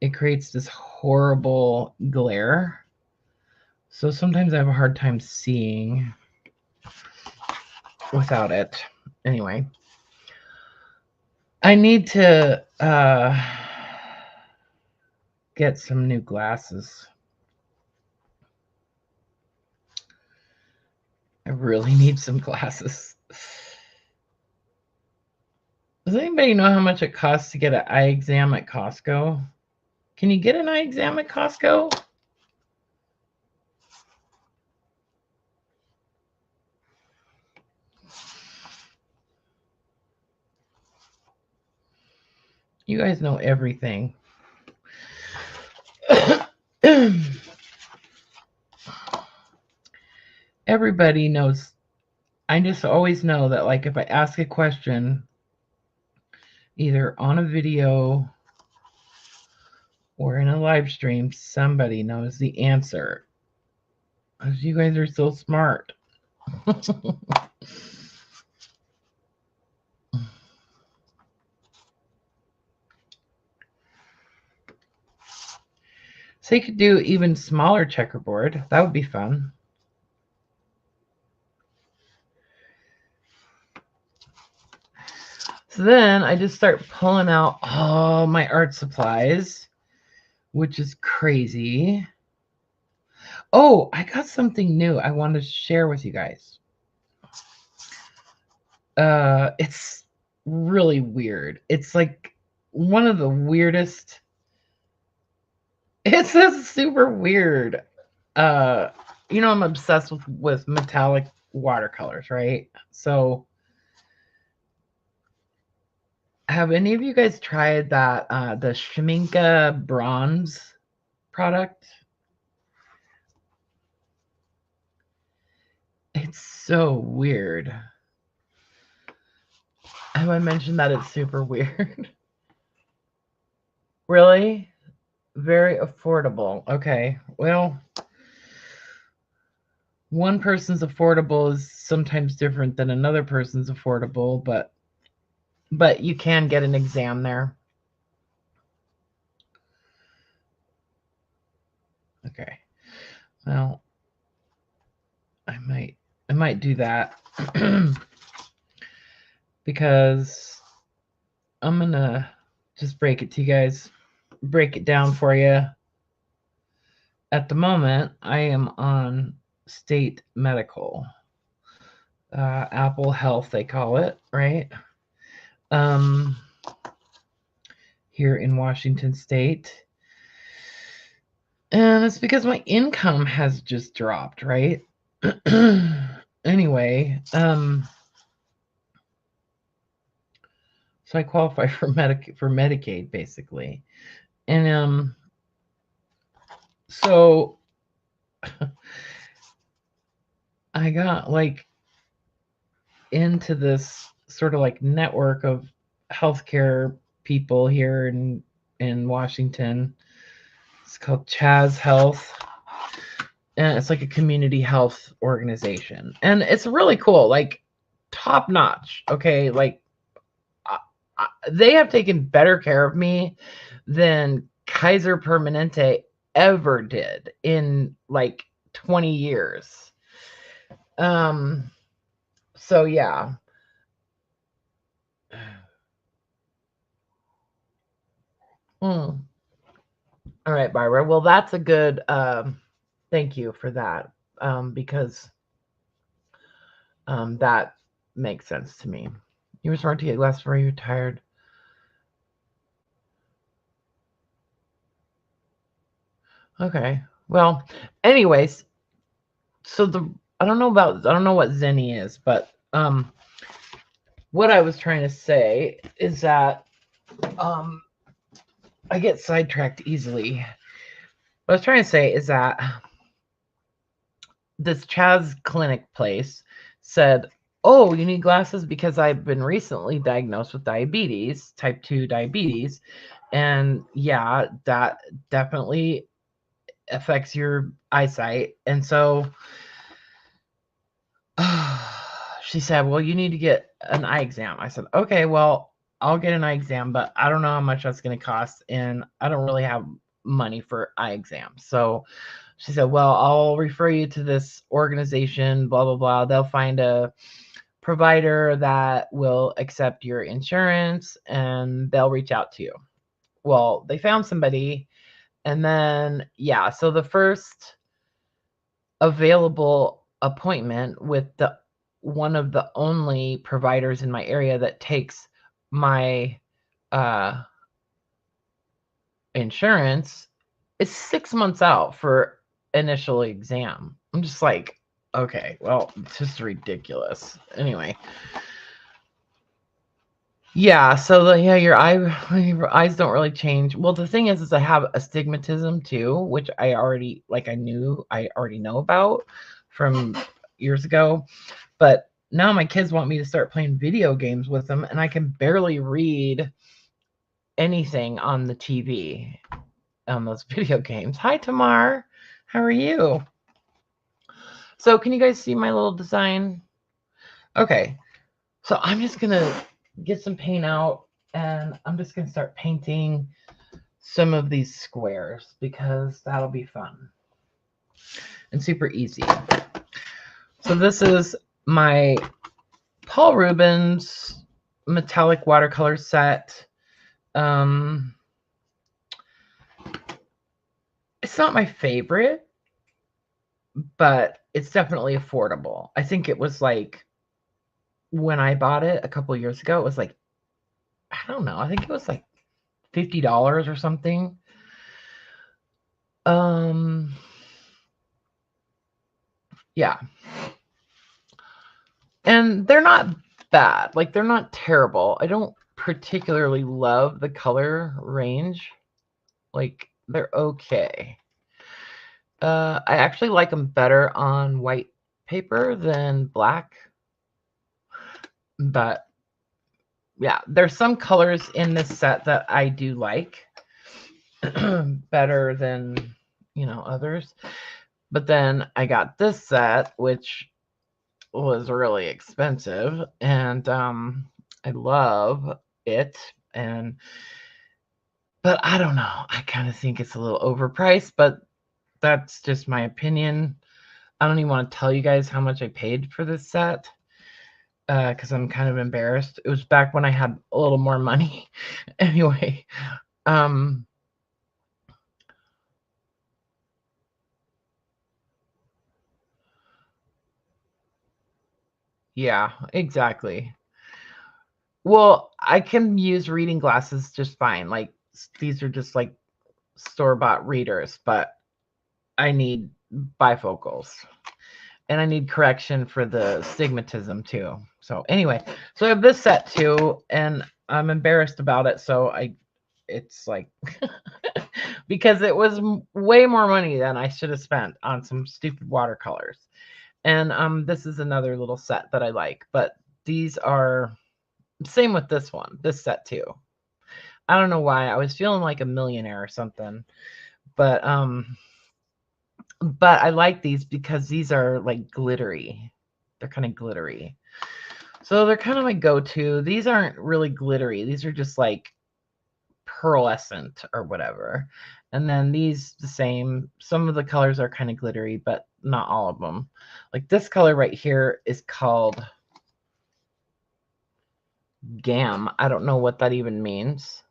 it creates this horrible glare. So sometimes I have a hard time seeing without it. Anyway, I need to get some new glasses. I really need some glasses. Does anybody know how much it costs to get an eye exam at Costco? Can you get an eye exam at Costco? You guys know everything. Everybody knows. I just always know that, like, if I ask a question, either on a video or in a live stream, somebody knows the answer. Because you guys are so smart. So you could do even smaller checkerboard. That would be fun. So then I just start pulling out all my art supplies, which is crazy. Oh, I got something new I want to share with you guys. It's really weird. It's like one of the weirdest. It's just super weird. You know, I'm obsessed with metallic watercolors, right? So Have any of you guys tried that the Schmincke bronze product? It's so weird. Have I mentioned that it's super weird? Really? Very affordable. Okay. Well, one person's affordable is sometimes different than another person's affordable, but you can get an exam there. Okay. Well, I might do that because I'm gonna just break it to you guys, break it down for you. At the moment, I am on state medical, Apple Health, they call it, right? Here in Washington State. And it's because my income has just dropped, right? Anyway, so I qualify for Medicaid basically. And so I got like into this sort of like network of healthcare people here in Washington. It's called Chaz Health. And it's like a community health organization. And it's really cool, like top notch. Okay, like they have taken better care of me than Kaiser Permanente ever did in like 20 years. So yeah. All right, Barbara. Well, that's a good thank you for that. Because that makes sense to me. You were smart to get less for you tired. Okay. Well, anyways, so I don't know what Zenny is, but what I was trying to say is that I get sidetracked easily. What I was trying to say is that this Chaz clinic place said, "Oh, you need glasses because I've been recently diagnosed with diabetes, type 2 diabetes." And yeah, that definitely affects your eyesight. And so she said, "Well, you need to get an eye exam." I said, "Okay, well, I'll get an eye exam, but I don't know how much that's going to cost, and I don't really have money for eye exams." So she said, "Well, I'll refer you to this organization, blah, blah, blah. They'll find a provider that will accept your insurance, and they'll reach out to you." Well, they found somebody, and then, yeah, so the first available appointment with one of the only providers in my area that takes my insurance is 6 months out for initial exam. I'm just like, okay, well, it's just ridiculous. Anyway. Yeah, so your eyes don't really change. Well, the thing is I have astigmatism too, which I already know about from years ago. But now my kids want me to start playing video games with them, and I can barely read anything on the TV on those video games. Hi, Tamar. How are you? So can you guys see my little design? Okay. So I'm just going to get some paint out, and I'm just going to start painting some of these squares because that'll be fun and super easy. So this is my Paul Rubens metallic watercolor set. It's not my favorite, but it's definitely affordable. I think it was like, when I bought it a couple years ago, it was like, I don't know, I think it was like $50 or something. Yeah. And they're not bad. Like, they're not terrible. I don't particularly love the color range. Like, they're okay. I actually like them better on white paper than black. But yeah, there's some colors in this set that I do like better than, you know, others. But then I got this set, which was really expensive, and I love it. But I don't know. I kind of think it's a little overpriced, but that's just my opinion. I don't even want to tell you guys how much I paid for this set because I'm kind of embarrassed. It was back when I had a little more money. Anyway, yeah, exactly. Well, I can use reading glasses just fine. Like, these are just like store-bought readers, but I need bifocals. And I need correction for the stigmatism too. So anyway, so I have this set too, and I'm embarrassed about it. So it's like, because it was way more money than I should have spent on some stupid watercolors. And this is another little set that I like, but these are same with this set too. I don't know why. I was feeling like a millionaire or something. But I like these because these are like glittery. They're kind of glittery. So they're kind of my go-to. These aren't really glittery. These are just like pearlescent or whatever. And then these the same. Some of the colors are kind of glittery, but not all of them. Like this color right here is called Gam. I don't know what that even means.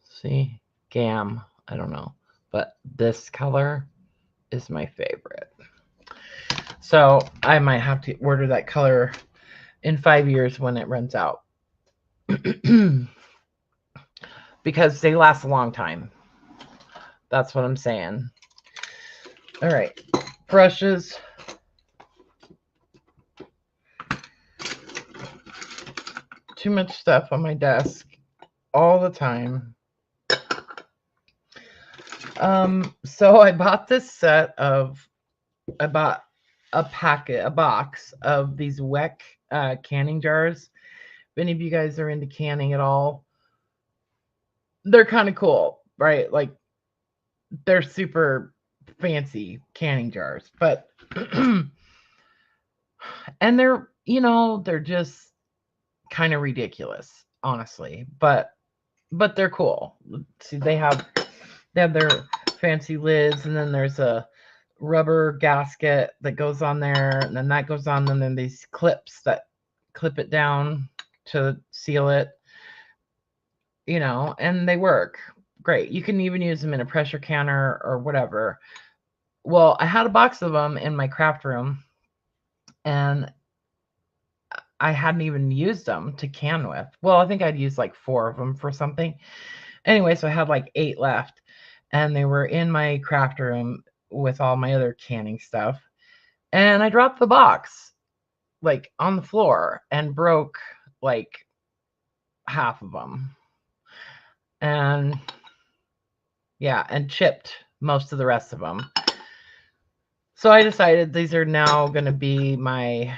See? Gam. I don't know. But this color is my favorite. So I might have to order that color in 5 years when it runs out. Because they last a long time. That's what I'm saying. All right. Brushes. Too much stuff on my desk all the time. So I bought this set of, I bought a box of these Weck canning jars. If any of you guys are into canning at all, they're kind of cool, right? Like, they're super fancy canning jars, but and they're, you know, they're just kind of ridiculous, honestly, but they're cool. See, they have their fancy lids, and then there's a rubber gasket that goes on there, and then that goes on, and then these clips that clip it down to seal it, you know, and they work great. You can even use them in a pressure canner or whatever. Well, I had a box of them in my craft room, and I hadn't even used them to can with. Well, I think I'd used like 4 of them for something. Anyway, so I had like 8 left, and they were in my craft room with all my other canning stuff. And I dropped the box like on the floor and broke like half of them. And yeah, and chipped most of the rest of them. So I decided these are now going to be my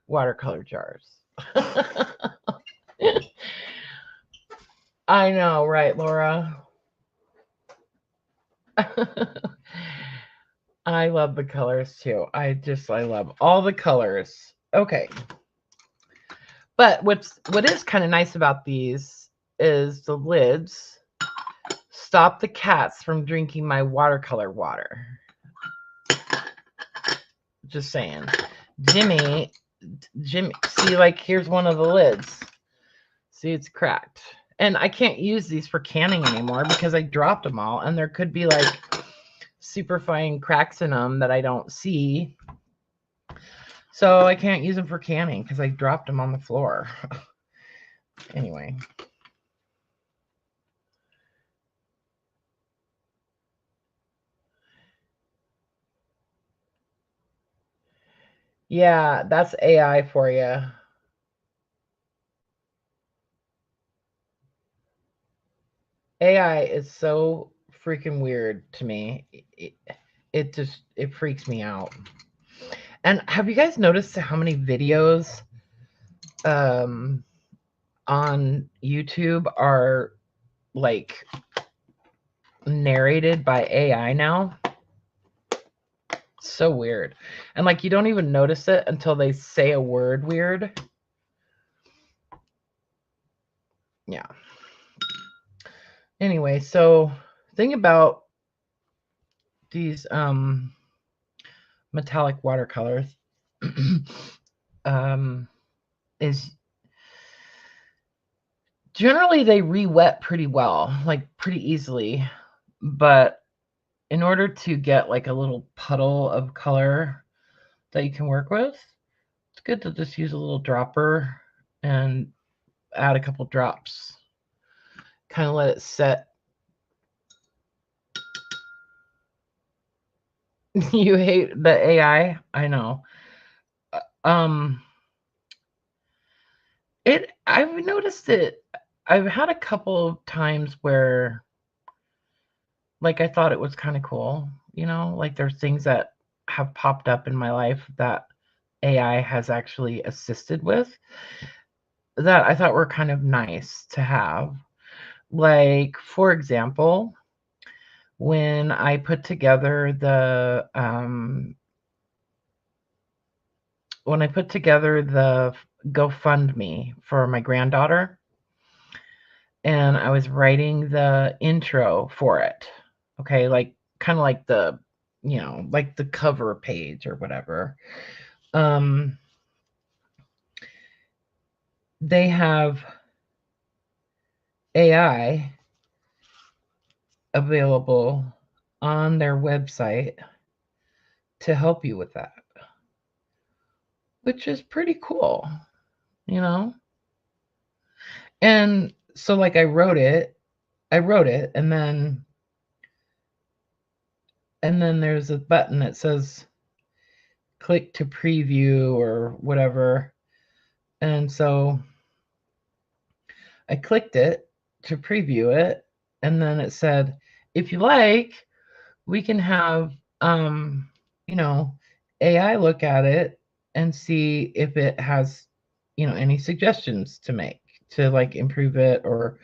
watercolor jars. I know, right, Laura? I love the colors too. I love all the colors. Okay. But what is kind of nice about these is the lids stop the cats from drinking my watercolor water. Just saying. Jimmy, see, like, here's one of the lids. See, it's cracked. And I can't use these for canning anymore because I dropped them all, and there could be like super fine cracks in them that I don't see. So I can't use them for canning because I dropped them on the floor. Anyway. Yeah, that's AI for you. AI is so freaking weird to me. It freaks me out. And have you guys noticed how many videos on YouTube are like narrated by AI now? So weird. And like you don't even notice it until they say a word weird. Yeah. Anyway, so thing about these metallic watercolors is generally they re-wet pretty well, like pretty easily, but in order to get like a little puddle of color that you can work with, it's good to just use a little dropper and add a couple drops. Kind of let it set. You hate the AI? I know. I've noticed it. I've had a couple of times where like I thought it was kind of cool, like there's things that have popped up in my life that AI has actually assisted with that I thought were kind of nice to have. Like, for example, when I put together the GoFundMe for my granddaughter, and I was writing the intro for it. Okay, like kind of like the, like the cover page or whatever. They have AI available on their website to help you with that, which is pretty cool, And so like I wrote it, and then there's a button that says click to preview or whatever. And so I clicked it to preview it, and then it said, if you like, we can have AI look at it and see if it has, any suggestions to make to like improve it, or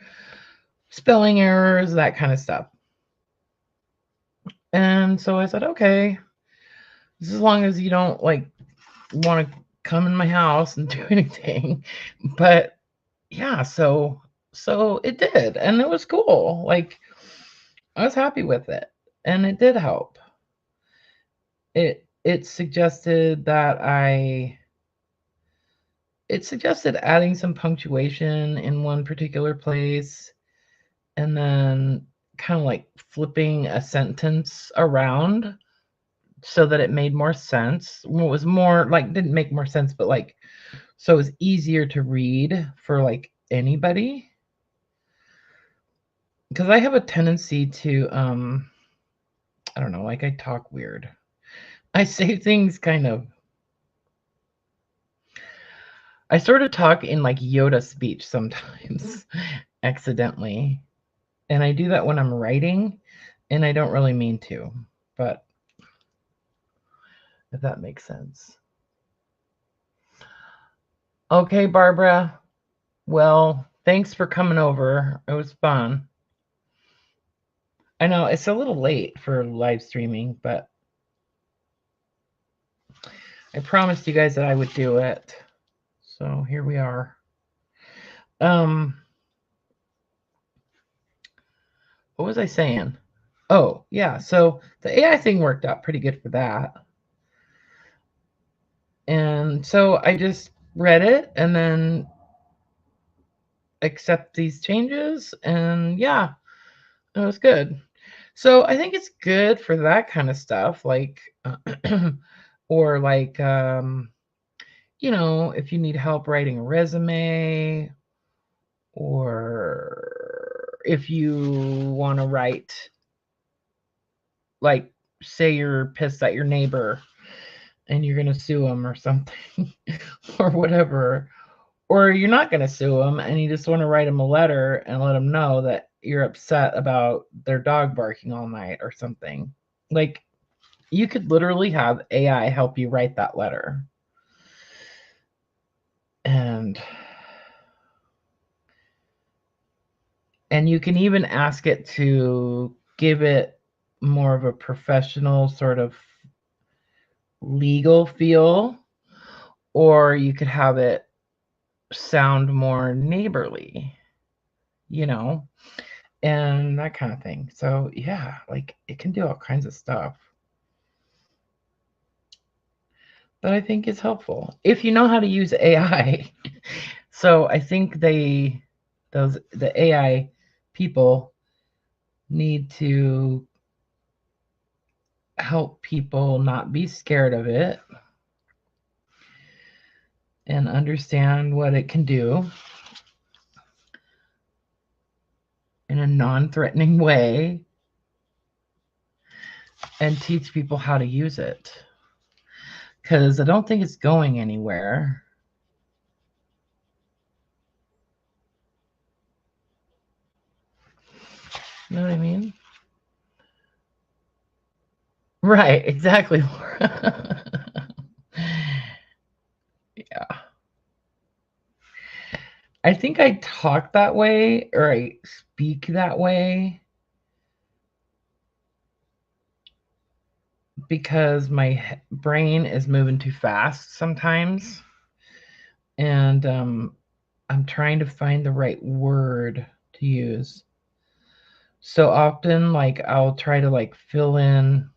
spelling errors, that kind of stuff. And so I said, okay, as long as you don't like want to come in my house and do anything. But yeah, so it did, and it was cool. Like I was happy with it, and it did help. It suggested adding some punctuation in one particular place, and then kind of like flipping a sentence around so that it made more sense. Well, it was more like, didn't make more sense, but like, so it was easier to read for like anybody. Because I have a tendency to, I don't know, like I talk weird. I say things I sort of talk in like Yoda speech sometimes, accidentally. And I do that when I'm writing, and I don't really mean to, but if that makes sense. Okay, Barbara. Well, thanks for coming over. It was fun. I know it's a little late for live streaming, but I promised you guys that I would do it. So here we are. What was I saying? Oh, yeah. So the AI thing worked out pretty good for that. And so I just read it and then accept these changes, and yeah, it was good. So I think it's good for that kind of stuff, like or like if you need help writing a resume, or if you want to write, like, say you're pissed at your neighbor and you're going to sue them or something or whatever, or you're not going to sue them and you just want to write them a letter and let them know that you're upset about their dog barking all night or something. Like, you could literally have AI help you write that letter. And you can even ask it to give it more of a professional sort of legal feel, or you could have it sound more neighborly, you know, and that kind of thing. So yeah, like it can do all kinds of stuff. But I think it's helpful if you know how to use AI. So I think the AI people need to help people not be scared of it and understand what it can do in a non-threatening way and teach people how to use it. Because I don't think it's going anywhere. You know what I mean? Right, exactly. Yeah. I think I talk that way or I speak that way because my brain is moving too fast sometimes. And I'm trying to find the right word to use. So often, like, I'll try to like fill in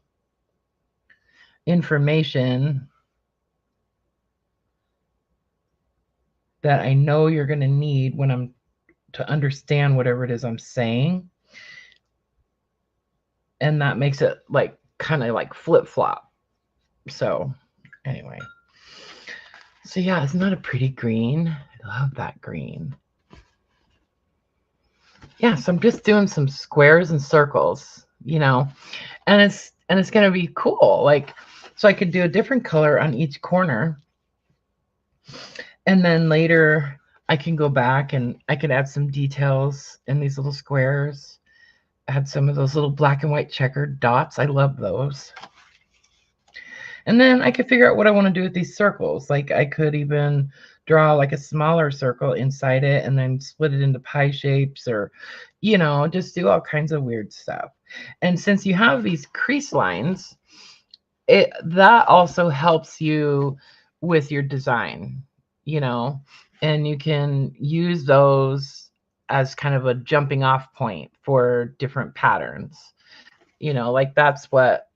information that I know you're going to need when I'm to understand whatever it is I'm saying. And that makes it like kind of like flip-flop. So anyway. So yeah, isn't that a pretty green? I love that green. Yeah, so I'm just doing some squares and circles, you know, and it's gonna be cool. Like, so I could do a different color on each corner, and then later I can go back and I can add some details in these little squares. Add some of those little black and white checkered dots. I love those. And then I could figure out what I want to do with these circles. Like I could even draw like a smaller circle inside it and then split it into pie shapes, or, you know, just do all kinds of weird stuff. And since you have these crease lines, that also helps you with your design, you know, and you can use those as kind of a jumping off point for different patterns. You know, like that's what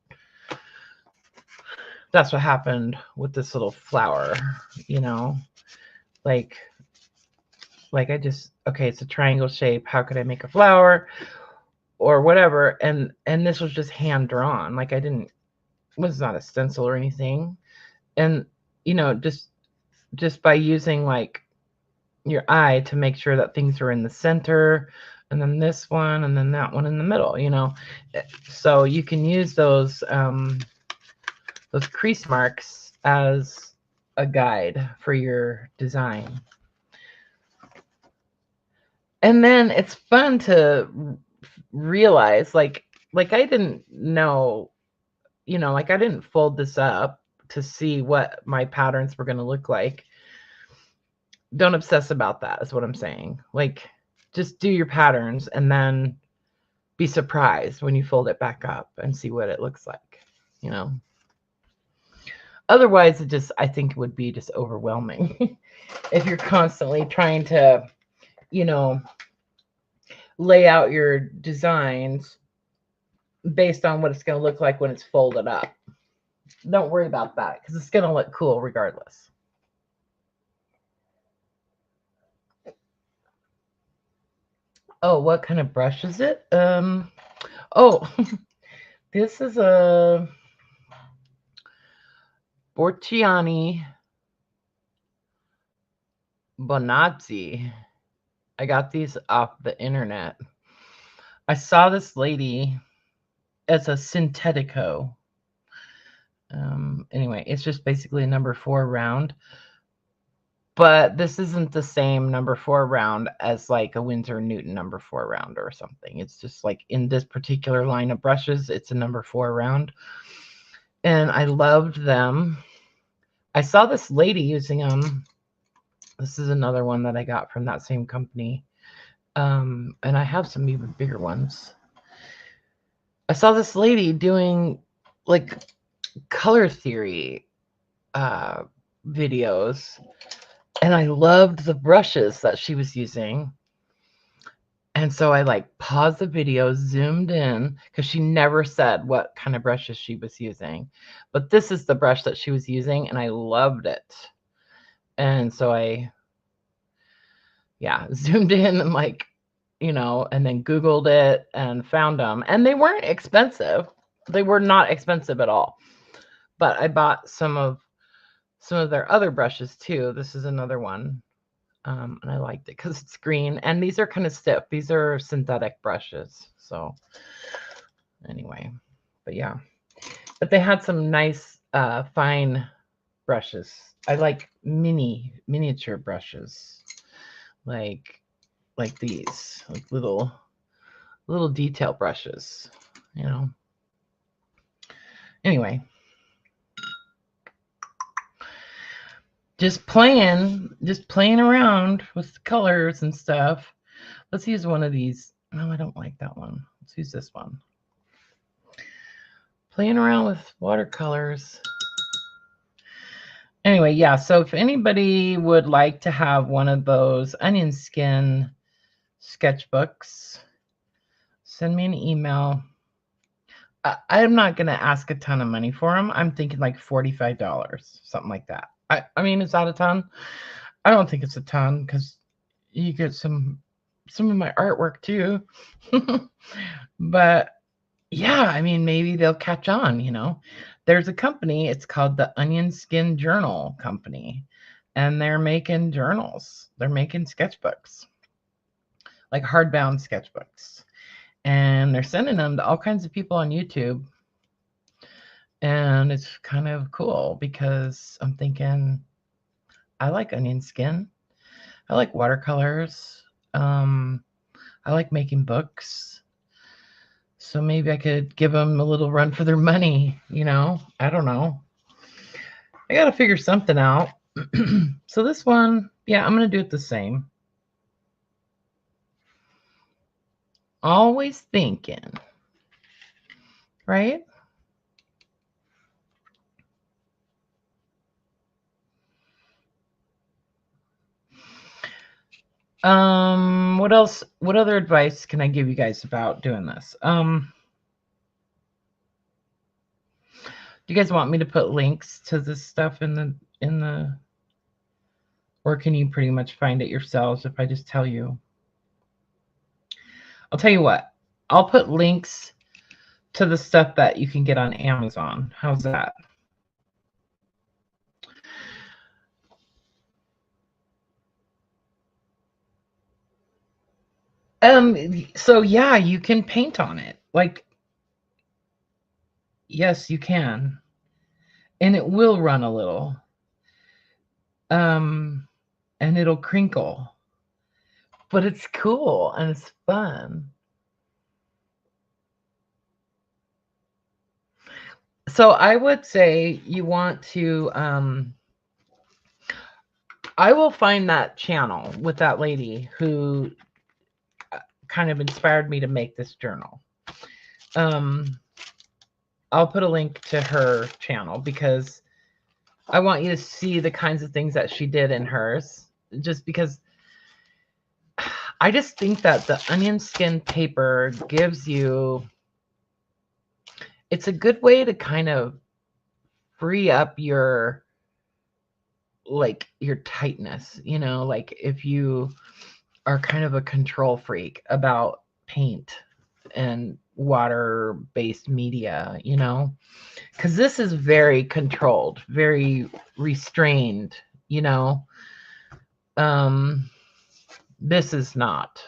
happened with this little flower, you know, like I just, okay, it's a triangle shape. How could I make a flower or whatever? And this was just hand drawn. Like I didn't, was not a stencil or anything. And, you know, just by using like your eye to make sure that things are in the center, and then this one, and then that one in the middle, you know. So you can use those crease marks as a guide for your design. And then it's fun to realize, like I didn't know, you know, like I didn't fold this up to see what my patterns were going to look like. Don't obsess about that, is what I'm saying. Like, just do your patterns and then be surprised when you fold it back up and see what it looks like, you know. Otherwise, it just, I think it would be just overwhelming if you're constantly trying to, you know, lay out your designs based on what it's going to look like when it's folded up. Don't worry about that because it's going to look cool regardless. Oh, what kind of brush is it? Oh, this is a Borciani Bonazzi. I got these off the internet. I saw this lady. It's a Sintetico. Anyway, it's just basically a number 4 round. but this isn't the same number 4 round as like a Winsor & Newton number 4 round or something. It's just like in this particular line of brushes, it's a number 4 round. And I loved them. I saw this lady using them. This is another one that I got from that same company. And I have some even bigger ones. I saw this lady doing like color theory videos, and I loved the brushes that she was using. And so I like paused the video, zoomed in, because she never said what kind of brushes she was using. But this is the brush that she was using, and I loved it. And so I, yeah, zoomed in and like, you know, and then Googled it and found them. And they weren't expensive. They were not expensive at all. But I bought some of their other brushes too. This is another one. And I liked it because it's green. And these are kind of stiff. These are synthetic brushes. So anyway, but yeah. But they had some nice fine brushes. I like miniature brushes. Like these. Like little detail brushes. You know. Anyway. Just playing around with the colors and stuff. Let's use one of these. No, I don't like that one. Let's use this one. Playing around with watercolors. Anyway, yeah, so if anybody would like to have one of those onion skin sketchbooks, send me an email. I'm not going to ask a ton of money for them. I'm thinking like $45, something like that. I mean, is that a ton? I don't think it's a ton because you get some of my artwork too. But yeah, I mean, maybe they'll catch on, you know. There's a company, it's called the Onion Skin Journal Company, and they're making journals. They're making sketchbooks, like hardbound sketchbooks. And they're sending them to all kinds of people on YouTube. And it's kind of cool because I'm thinking, I like onion skin. I like watercolors. I like making books. So maybe I could give them a little run for their money, you know? I don't know. I got to figure something out. So this one, yeah, I'm going to do it the same. Always thinking, right? What else? What other advice can I give you guys about doing this? Do you guys want me to put links to this stuff in the, or can you pretty much find it yourselves if I just tell you? I'll tell you what. I'll put links to the stuff that you can get on Amazon. How's that? So yeah, you can paint on it. Like, yes, you can. And it will run a little. And it'll crinkle. But it's cool and it's fun. So I would say you want to I will find that channel with that lady who kind of inspired me to make this journal. I'll put a link to her channel because I want you to see the kinds of things that she did in hers, just because I just think that the onion skin paper gives you, it's a good way to kind of free up your, like your tightness, you know, like if you are kind of a control freak about paint and water-based media, you know, because this is very controlled, very restrained, you know. This is not,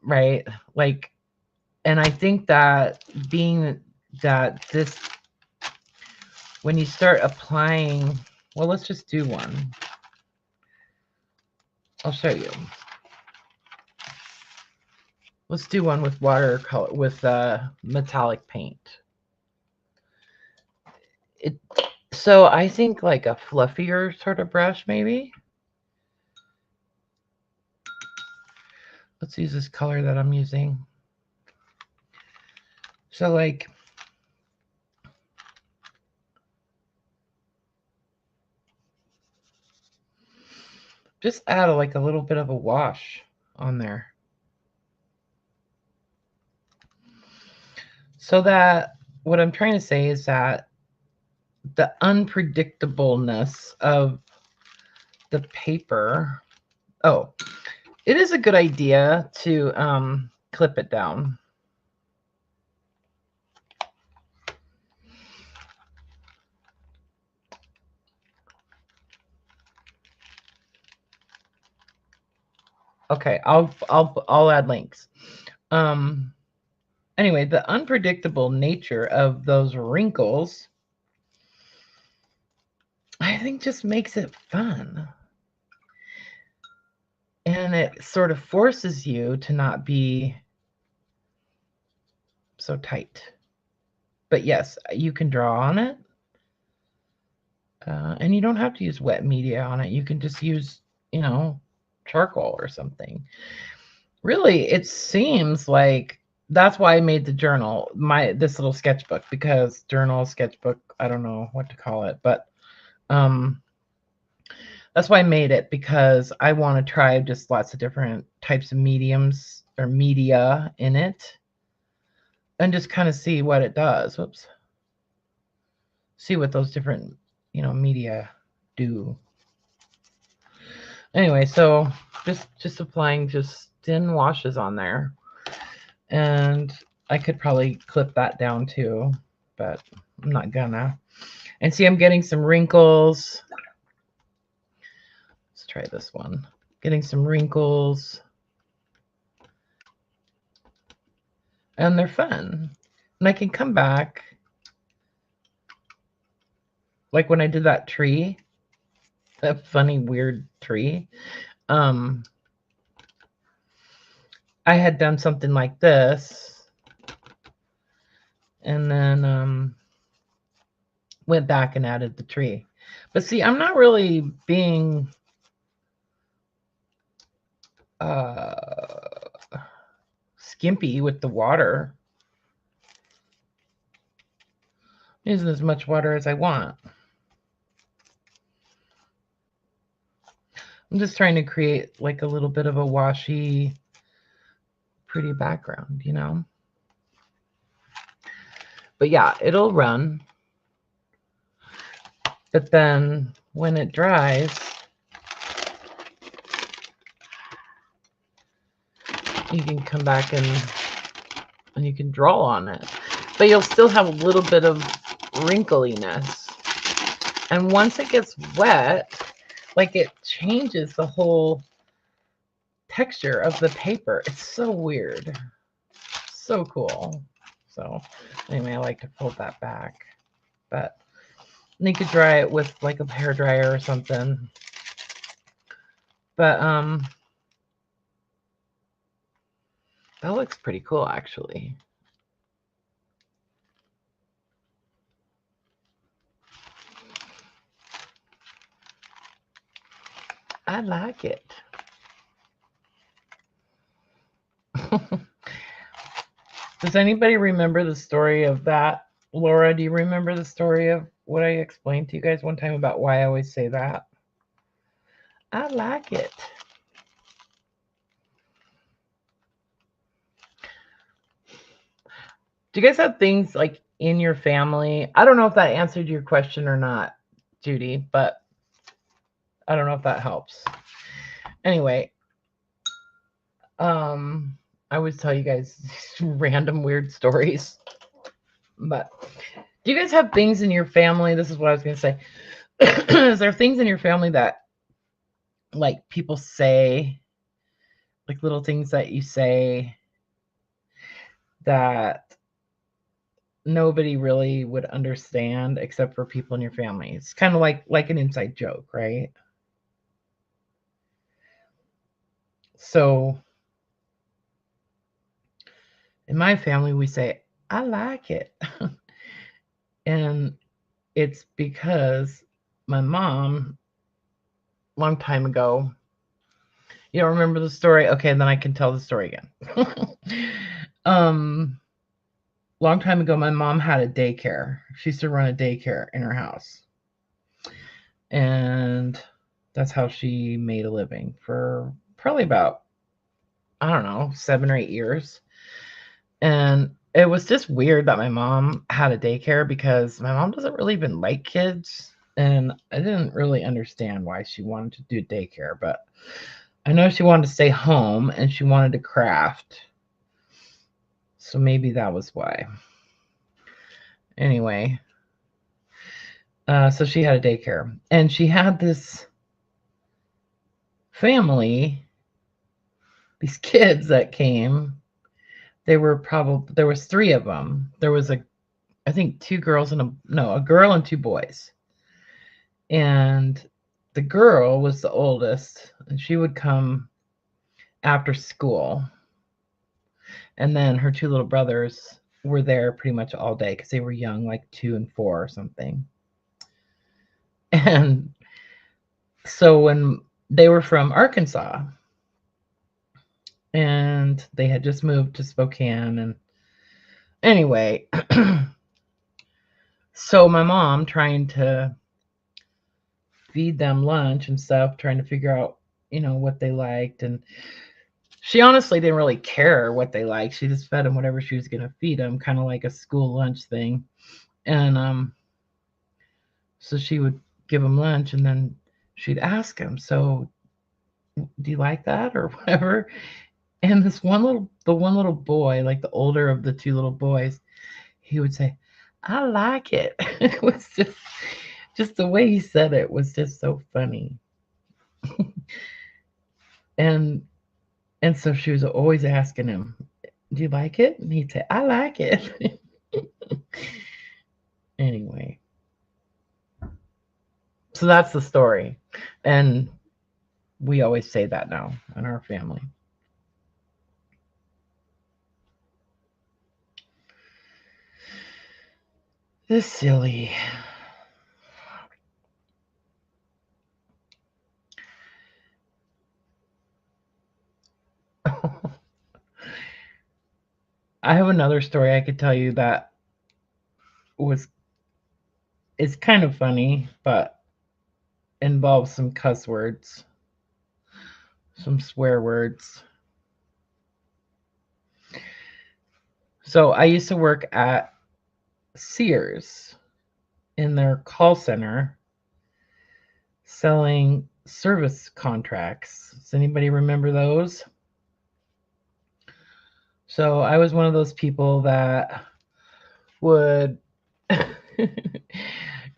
right? Like, and I think that being that this, when you start applying, well, let's just do one. I'll show you. Let's do one with watercolor, with metallic paint. So I think like a fluffier sort of brush, maybe. Let's use this color that I'm using. So like, just add like a little bit of a wash on there. So that, what I'm trying to say is that the unpredictableness of the paper. Oh, it is a good idea to clip it down. Okay, I'll add links. Anyway, the unpredictable nature of those wrinkles, I think, just makes it fun. And it sort of forces you to not be so tight. But yes, you can draw on it. And you don't have to use wet media on it. You can just use, you know, charcoal or something. Really, it seems like that's why I made the journal, this little sketchbook, because journal, sketchbook, I don't know what to call it, but that's why I made it, because I want to try just lots of different types of mediums or media in it and just kind of see what it does. Whoops. See what those different, you know, media do. Anyway, so just applying just thin washes on there. And I could probably clip that down too, but I'm not gonna. And see, I'm getting some wrinkles. Let's try this one. Getting some wrinkles. And they're fun. And I can come back. Like when I did that tree, that funny, weird tree. I had done something like this. And then went back and added the tree. But see, I'm not really being skimpy with the water. I'm using as much water as I want. I'm just trying to create like a little bit of a washy, pretty background, you know? But yeah, it'll run. But then when it dries, you can come back and you can draw on it. But you'll still have a little bit of wrinkliness. And once it gets wet, like it changes the whole texture of the paper. It's so weird. So cool. So anyway, I like to pull that back. But you could dry it with like a hair dryer or something. But that looks pretty cool actually. I like it. Does anybody remember the story of that? Laura, do you remember the story of what I explained to you guys one time about why I always say that? I like it. Do you guys have things like in your family? I don't know if that answered your question or not, Judy, but I don't know if that helps. Anyway, I always tell you guys random weird stories. But do you guys have things in your family? This is what I was going to say. Is there things in your family that like people say, like little things that you say that nobody really would understand except for people in your family? It's kind of like an inside joke, right? So in my family, we say, I like it. And it's because my mom, long time ago, you don't remember the story? Okay, then I can tell the story again. um, long time ago, my mom had a daycare. She used to run a daycare in her house. And that's how she made a living for probably about, I don't know, 7 or 8 years. And it was just weird that my mom had a daycare because my mom doesn't really even like kids. And I didn't really understand why she wanted to do daycare, but I know she wanted to stay home and she wanted to craft. So maybe that was why. Anyway, so she had a daycare and she had this family, these kids that came. There was 3 of them. There was I think 2 girls and a girl and 2 boys. And the girl was the oldest, and she would come after school. And then her 2 little brothers were there pretty much all day because they were young, like 2 and 4 or something. And so when they were from Arkansas, and they had just moved to Spokane, and anyway, so my mom trying to feed them lunch and stuff, trying to figure out, what they liked. And she honestly didn't really care what they liked. She just fed them whatever she was going to feed them, kind of like a school lunch thing. And so she would give them lunch, and then she'd ask them, so do you like that or whatever? And the one little boy, like the older of the 2 little boys, he would say, I like it. It was just the way he said it was just so funny. And so she was always asking him, do you like it? And he'd say, I like it. Anyway, so that's the story. And we always say that now in our family. This silly. I have another story I could tell you that is kind of funny, but involves some cuss words, some swear words. So I used to work at Sears in their call center selling service contracts. Does anybody remember those? So I was one of those people that would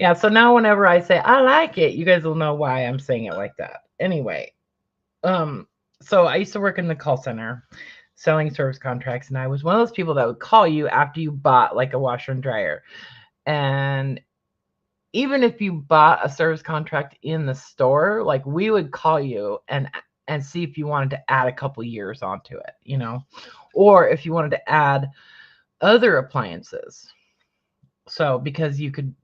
yeah, so now whenever I say I like it, you guys will know why I'm saying it like that. Anyway, so I used to work in the call center selling service contracts, and I was one of those people that would call you after you bought like a washer and dryer. And even if you bought a service contract in the store, like we would call you and see if you wanted to add a couple years onto it, or if you wanted to add other appliances. So because you could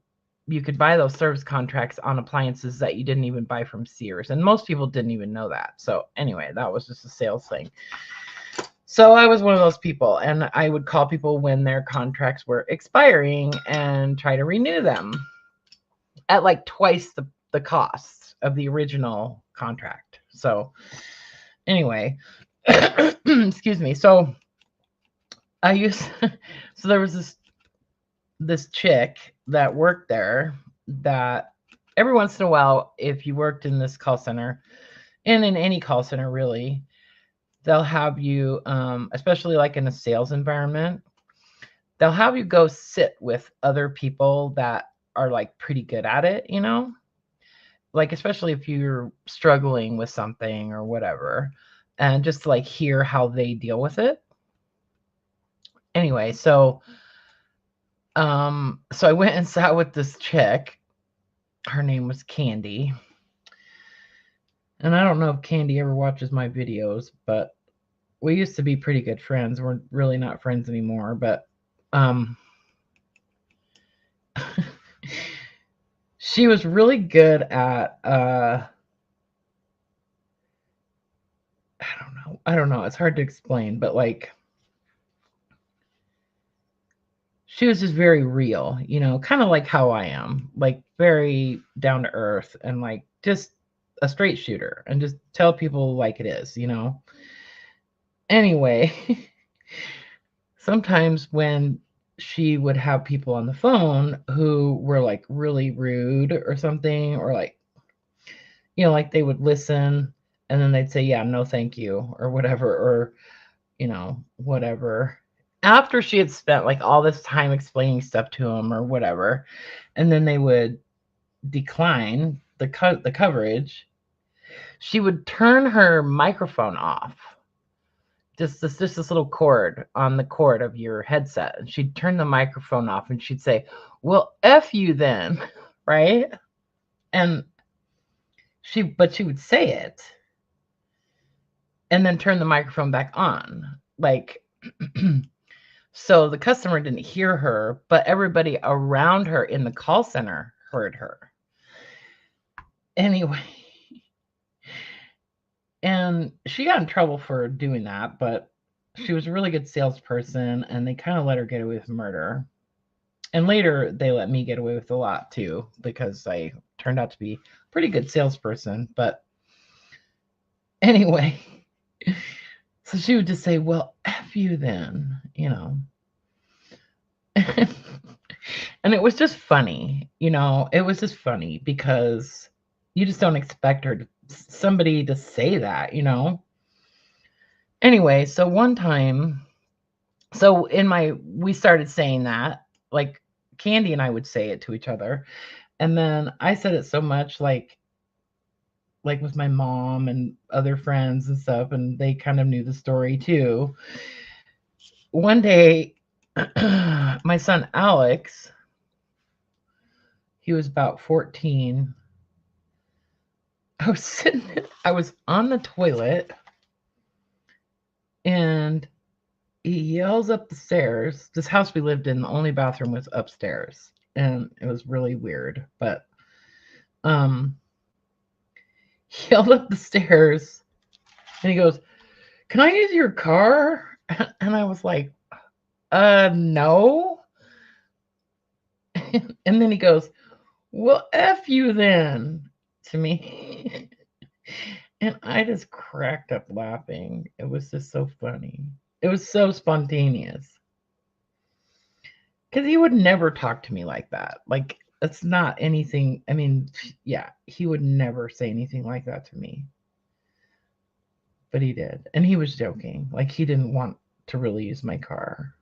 buy those service contracts on appliances that you didn't even buy from Sears, and most people didn't even know that. So anyway, that was just a sales thing. So I was one of those people, and I would call people when their contracts were expiring and try to renew them at like twice the cost of the original contract. So anyway, excuse me. So so there was this chick that worked there that every once in a while, if you worked in this call center, and in any call center really, they'll have you, especially like in a sales environment, they'll have you go sit with other people that are like pretty good at it, like especially if you're struggling with something or whatever, and just to like hear how they deal with it. Anyway, so I went and sat with this chick. Her name was Candy. And I don't know if Candy ever watches my videos, but we used to be pretty good friends. We're really not friends anymore, but she was really good at I don't know, it's hard to explain, but like she was just very real, you know, kind of like how I am, like very down to earth and like just a straight shooter and just tell people like it is, you know. Anyway, sometimes when she would have people on the phone who were like really rude or something, or like, you know, like they would listen and then they'd say, yeah, no, thank you, or whatever, or, you know, whatever. After she had spent like all this time explaining stuff to them or whatever, and then they would decline the coverage, she would turn her microphone off. Just this little cord on the cord of your headset, and she'd turn the microphone off and she'd say, well, F you then, right? And she would say it and then turn the microphone back on, like so the customer didn't hear her, but everybody around her in the call center heard her. Anyway, and she got in trouble for doing that, but she was a really good salesperson and they kind of let her get away with murder. And later they let me get away with a lot too, because I turned out to be a pretty good salesperson. But anyway, so she would just say, well, F you then, you know. And it was just funny, you know, it was just funny because you just don't expect somebody to say that, you know. Anyway, so one time, so we started saying that, like Candy and I would say it to each other, and then I said it so much, like with my mom and other friends and stuff, and they kind of knew the story too. One day, my son Alex, he was about 14. I was on the toilet and he yells up the stairs. This house we lived in, the only bathroom was upstairs. And it was really weird. But he yelled up the stairs and he goes, can I use your car? And I was like, no. And then he goes, well, F you then, to me. And I just cracked up laughing. It was just so funny. It was so spontaneous. Because he would never talk to me like that. Like, it's not anything. I mean, yeah, he would never say anything like that to me. But he did. And he was joking. Like, he didn't want to really use my car.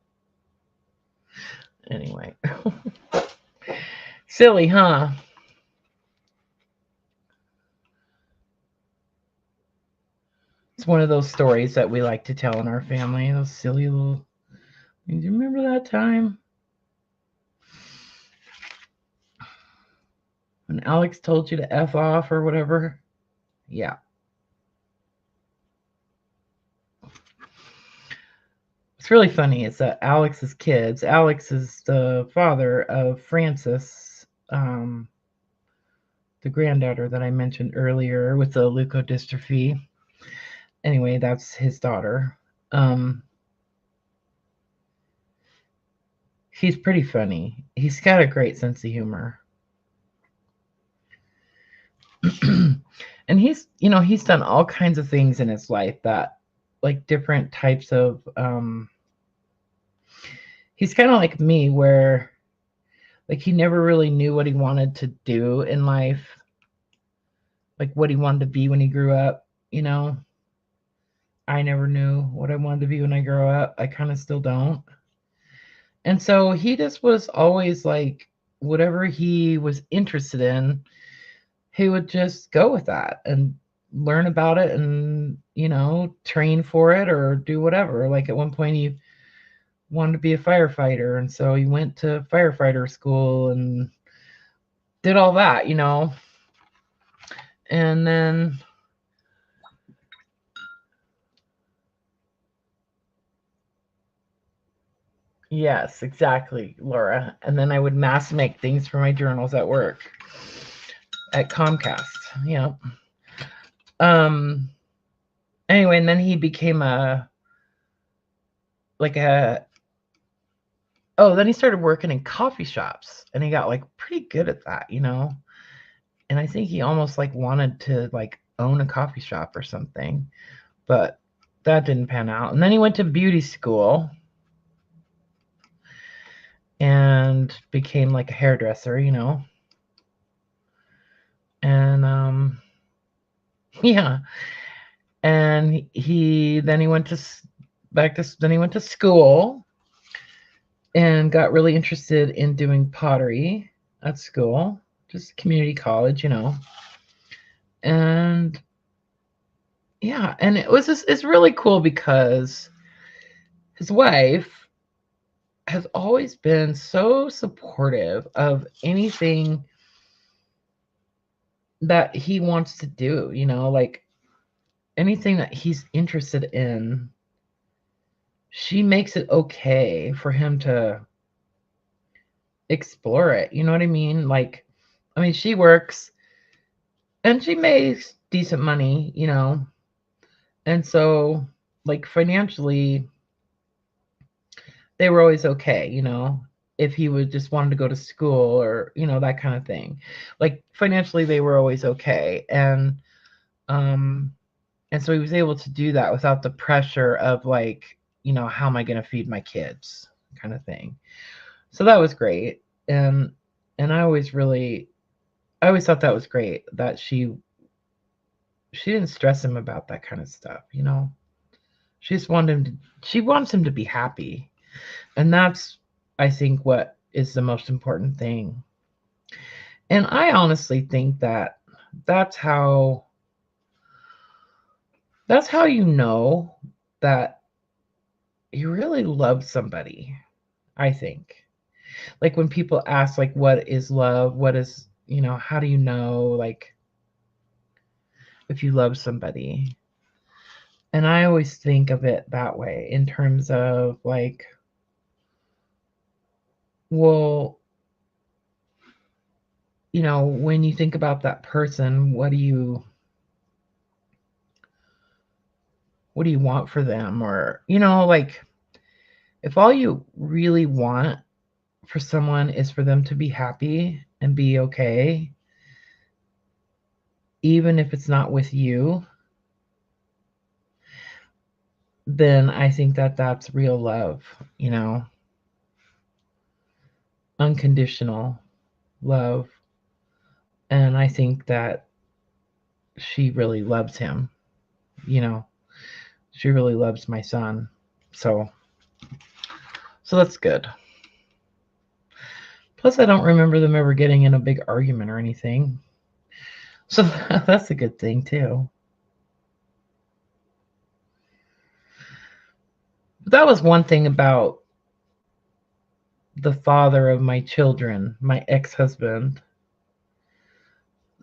Anyway. Silly, huh? It's one of those stories that we like to tell in our family. Those silly little. Do you remember that time when Alex told you to F off or whatever? Yeah. It's really funny. It's that Alex's kids. Alex is the father of Frances, the granddaughter that I mentioned earlier with the leukodystrophy. Anyway, that's his daughter. He's pretty funny. He's got a great sense of humor. And he's done all kinds of things in his life that, like, different types of he's kind of like me, where like he never really knew what he wanted to do in life, like what he wanted to be when he grew up, you know. I never knew what I wanted to be when I grow up. I kind of still don't. And so he just was always like, whatever he was interested in, he would just go with that and learn about it and, you know, train for it or do whatever. Like at one point he wanted to be a firefighter, and so he went to firefighter school and did all that, you know. And then Yes, exactly, Laura. And then I would mass make things for my journals at work at Comcast. Yeah. Anyway, and then he became then he started working in coffee shops, and he got like pretty good at that, And I think he almost like wanted to like own a coffee shop or something, but that didn't pan out. And then he went to beauty school and became like a hairdresser, And yeah, and he then he went to then he went to school and got really interested in doing pottery at school, just community college. And yeah, and it's really cool because his wife has always been so supportive of anything that he wants to do, like anything that he's interested in. She makes it okay for him to explore it. You know what I mean? Like, I mean, she works and she makes decent money. And so, like, financially, they were always okay, if he would just wanted to go to school or, that kind of thing. Like, financially, they were always okay. And so he was able to do that without the pressure of, like, how am I going to feed my kids kind of thing. So that was great. And I always thought that was great that she didn't stress him about that kind of stuff. She wants him to be happy. And that's, I think, what is the most important thing. And I honestly think that that's how you know that you really love somebody, I think. Like when people ask, like, what is love? What is, how do you know, like, if you love somebody? And I always think of it that way in terms of, like, well, when you think about that person, what do you want for them? Or, like, if all you really want for someone is for them to be happy and be okay, even if it's not with you, then I think that that's real love, unconditional love. And I think that she really loves him, you know. She really loves my son. So that's good. Plus, I don't remember them ever getting in a big argument or anything. So that's a good thing, too. But that was one thing about the father of my children, my ex-husband.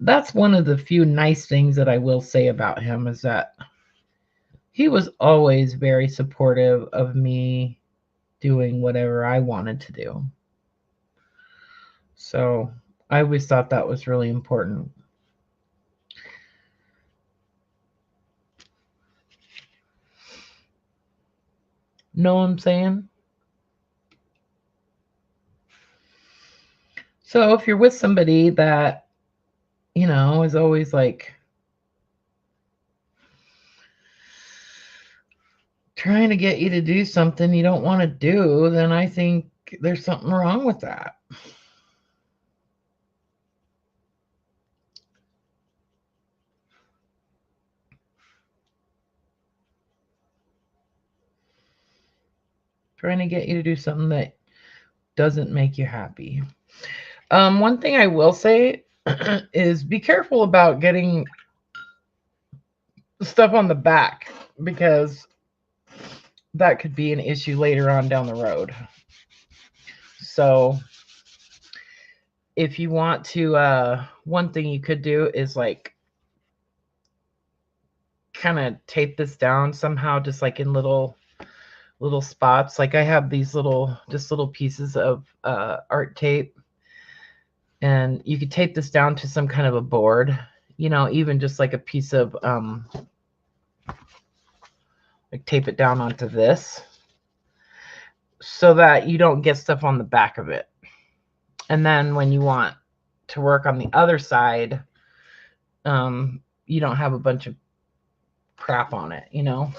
That's one of the few nice things that I will say about him, is that he was always very supportive of me doing whatever I wanted to do. So I always thought that was really important. Know what I'm saying? So if you're with somebody that, is always like trying to get you to do something you don't want to do, then I think there's something wrong with that. Trying to get you to do something that doesn't make you happy. One thing I will say is be careful about getting stuff on the back, because that could be an issue later on down the road. So if you want to, one thing you could do is like kind of tape this down somehow, just like in little little spots. Like I have these just little pieces of art tape, and you could tape this down to some kind of a board, you know, even just like a piece of like tape it down onto this so that you don't get stuff on the back of it. And then when you want to work on the other side, you don't have a bunch of crap on it, you know.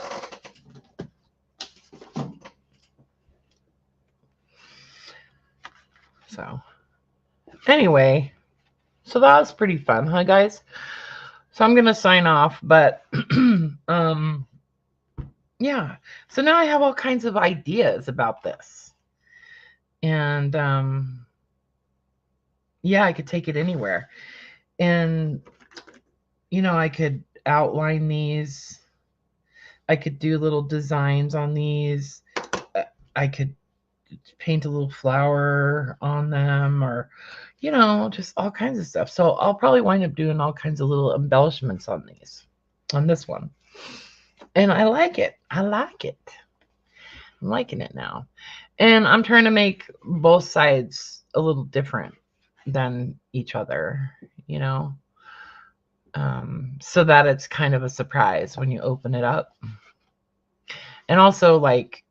So anyway, so that was pretty fun, huh, guys? So I'm gonna sign off, but yeah. So now I have all kinds of ideas about this, and yeah, I could take it anywhere, and you know, I could outline these. I could do little designs on these. I could paint a little flower on them, or you know, just all kinds of stuff. So I'll probably wind up doing all kinds of little embellishments on this one. And I like it. I like it. I'm liking it now. And I'm trying to make both sides a little different than each other, you know, so that it's kind of a surprise when you open it up. And also, like,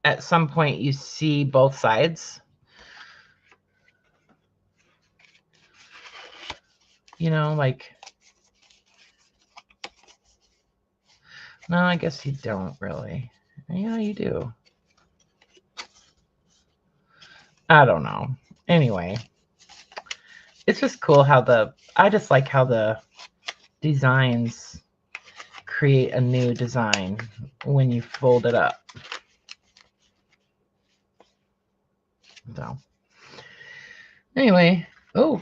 at some point you see both sides, you know, like, no, I guess you don't really. Yeah, you do. I don't know. Anyway, it's just cool how I just like how the designs create a new design when you fold it up. So anyway, oh,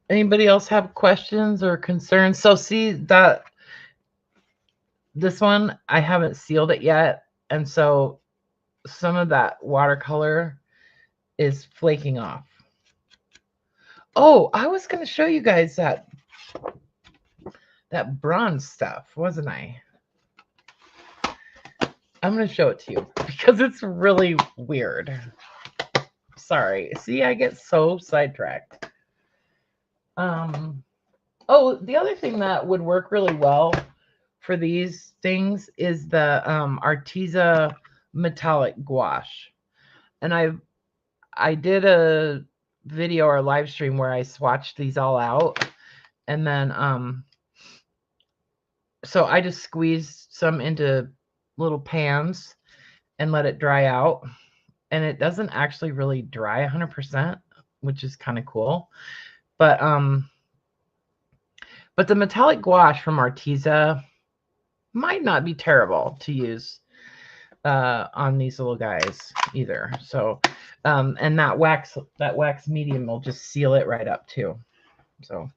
anybody else have questions or concerns? So see that this one, I haven't sealed it yet, and so some of that watercolor is flaking off. Oh, I was going to show you guys that bronze stuff, wasn't I? I'm going to show it to you because it's really weird. Sorry. See, I get so sidetracked. Oh, the other thing that would work really well for these things is the Arteza metallic gouache. And I did a video or a live stream where I swatched these all out, and then so I just squeezed some into little pans and let it dry out, and it doesn't actually really dry 100%, which is kind of cool. But the metallic gouache from Arteza might not be terrible to use on these little guys either. So and that wax medium will just seal it right up too. So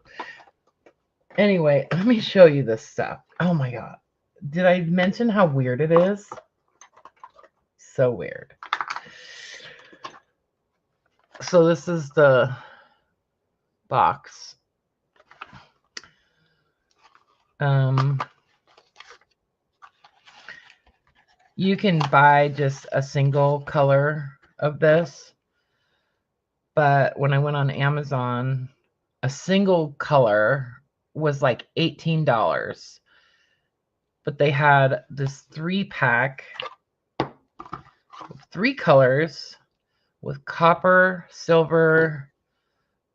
anyway, let me show you this stuff. Oh my god, did I mention how weird it is? So weird. So this is the box. You can buy just a single color of this, but when I went on Amazon, a single color was like $18, but they had this 3-pack with 3 colors with copper, silver,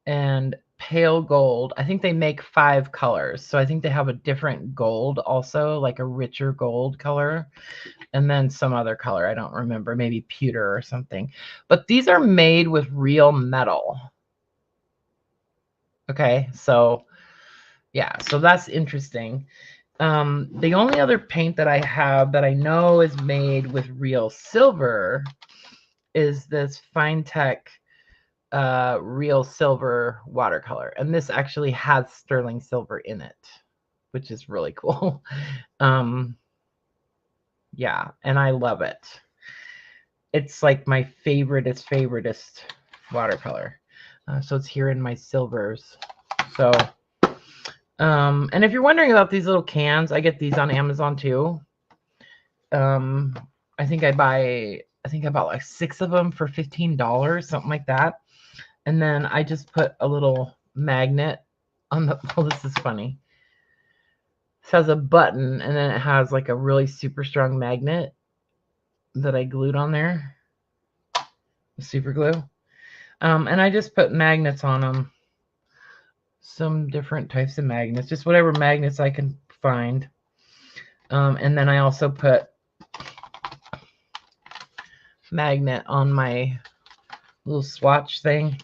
and pale gold. I think they make 5 colors, so I think they have a different gold also, like a richer gold color, and then some other color I don't remember, maybe pewter or something. But these are made with real metal. Okay, so yeah, so that's interesting. The only other paint that I have that I know is made with real silver is this Finetec real silver watercolor, and this actually has sterling silver in it, which is really cool. Yeah, and I love it. It's like my favoriteest watercolor. So it's here in my silvers. So and if you're wondering about these little cans, I get these on Amazon too. I think I bought like 6 of them for $15, something like that. And then I just put a little magnet on the, oh, this is funny. This has a button, and then it has like a really super strong magnet that I glued on there. Super glue. And I just put magnets on them. Some different types of magnets, just whatever magnets I can find. And then I also put magnet on my little swatch thing.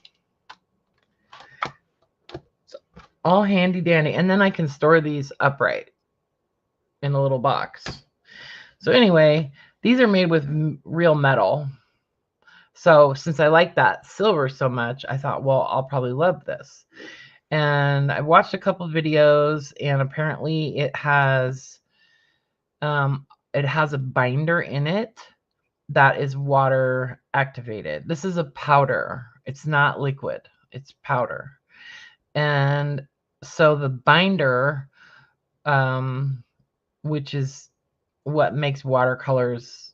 It's all handy dandy. And then I can store these upright in a little box. So anyway, these are made with real metal. So since I like that silver so much, I thought, well, I'll probably love this. And I watched a couple videos, and apparently it has a binder in it that is water activated. This is a powder. It's not liquid. It's powder. And so the binder, which is what makes watercolors,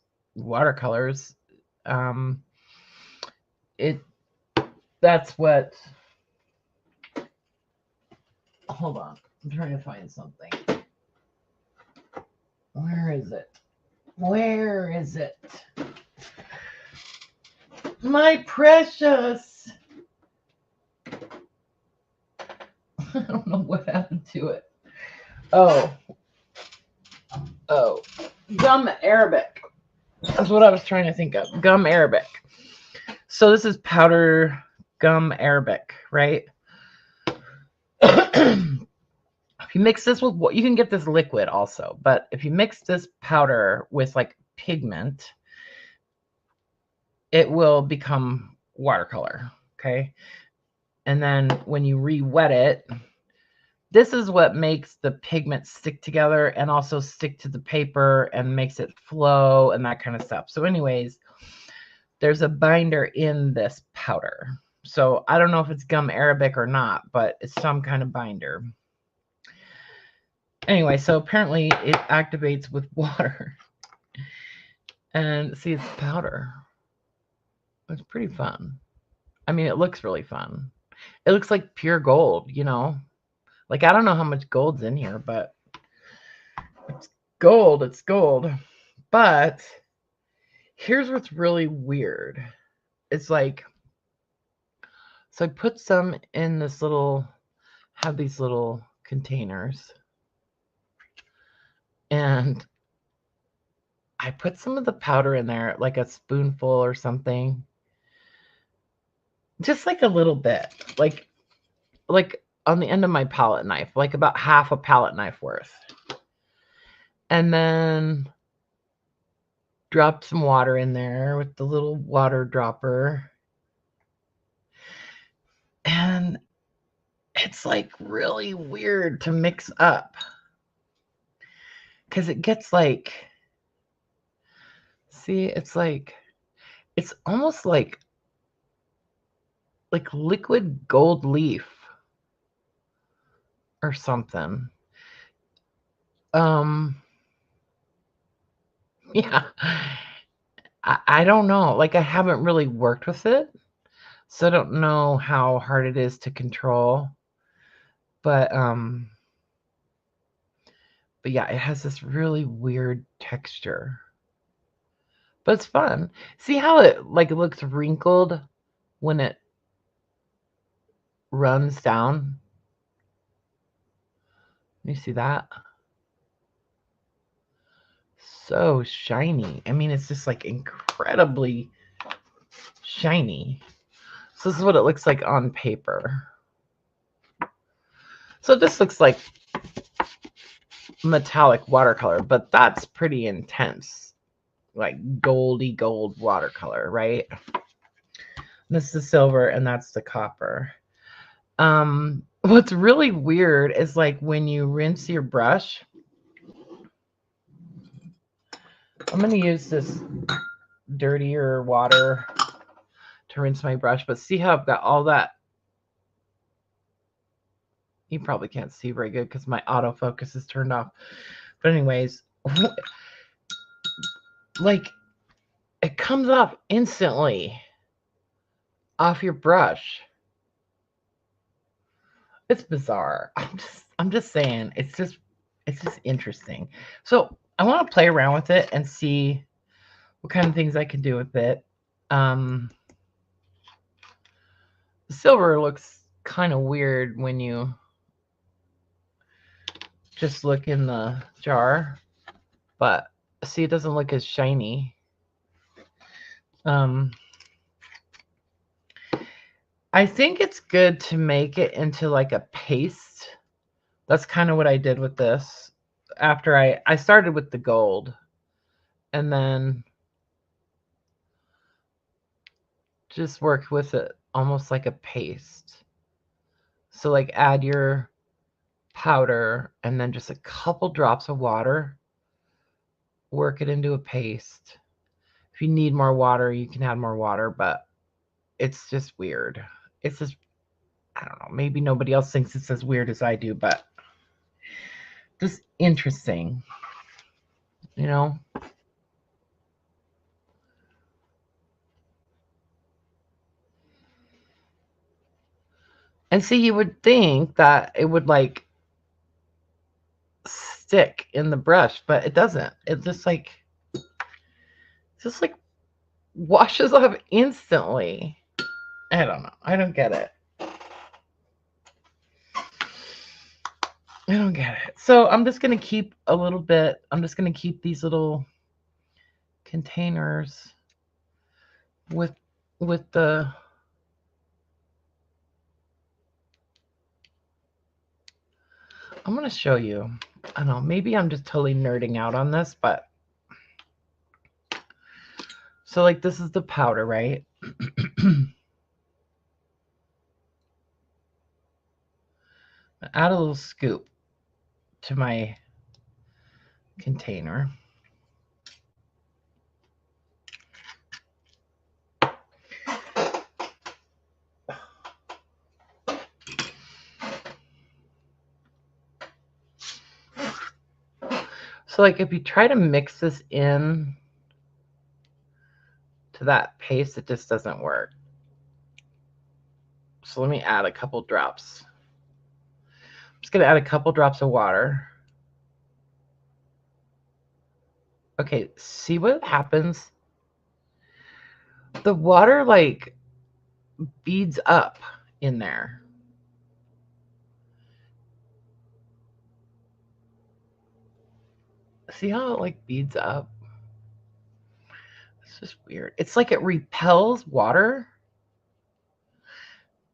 that's what, hold on, I'm trying to find something. Where is it? Where is it? My precious. I don't know what happened to it. Oh, gum Arabic. That's what I was trying to think of. Gum Arabic. So this is powder gum Arabic, right? If you mix this with what, you can get this liquid also, but if you mix this powder with like pigment, it will become watercolor. Okay. And then when you re-wet it, this is what makes the pigment stick together and also stick to the paper and makes it flow and that kind of stuff. So anyways, there's a binder in this powder. So I don't know if it's gum Arabic or not, but it's some kind of binder. Anyway, so apparently it activates with water. And see, it's powder. It's pretty fun. I mean, it looks really fun. It looks like pure gold, you know? Like, I don't know how much gold's in here, but it's gold. It's gold. But here's what's really weird. It's like, so I put some in this little, have these little containers. And I put some of the powder in there, like a spoonful or something. Just like a little bit. Like on the end of my palette knife, like about half a palette knife worth. And then dropped some water in there with the little water dropper. And it's like really weird to mix up. Because it gets like, see, it's like, it's almost like liquid gold leaf or something. Yeah, I don't know. Like, I haven't really worked with it, so I don't know how hard it is to control. But yeah, it has this really weird texture. But it's fun. See how it looks wrinkled when it runs down? You see that? So shiny. I mean, it's just like incredibly shiny. So this is what it looks like on paper. So this looks like metallic watercolor, but that's pretty intense. Like goldy gold watercolor, right? This is the silver and that's the copper. What's really weird is like when you rinse your brush. I'm going to use this dirtier water to rinse my brush, but see how I've got all that. You probably can't see very good because my autofocus is turned off. But anyways, like it comes off instantly off your brush. It's bizarre. I'm just saying, it's just interesting. So I want to play around with it and see what kind of things I can do with it. The silver looks kind of weird when you just look in the jar, but see, it doesn't look as shiny. I think it's good to make it into like a paste. That's kind of what I did with this. After I started with the gold and then just worked with it almost like a paste. So like add your powder and then just a couple drops of water. Work it into a paste. If you need more water, you can add more water, but it's just weird. It's just, I don't know, maybe nobody else thinks it's as weird as I do, but just interesting, you know? And see, you would think that it would like stick in the brush, but it doesn't. It just like washes off instantly. I don't know. I don't get it. I don't get it. So I'm just going to keep a little bit. I'm just going to keep these little containers with the I'm going to show you. I don't know. Maybe I'm just totally nerding out on this, but so like this is the powder, right? Add a little scoop to my container. So like if you try to mix this in to that paste, it just doesn't work. So let me add a couple drops. I'm just going to add a couple drops of water. Okay, see what happens? The water like beads up in there. See how it like beads up? It's just weird. It's like it repels water,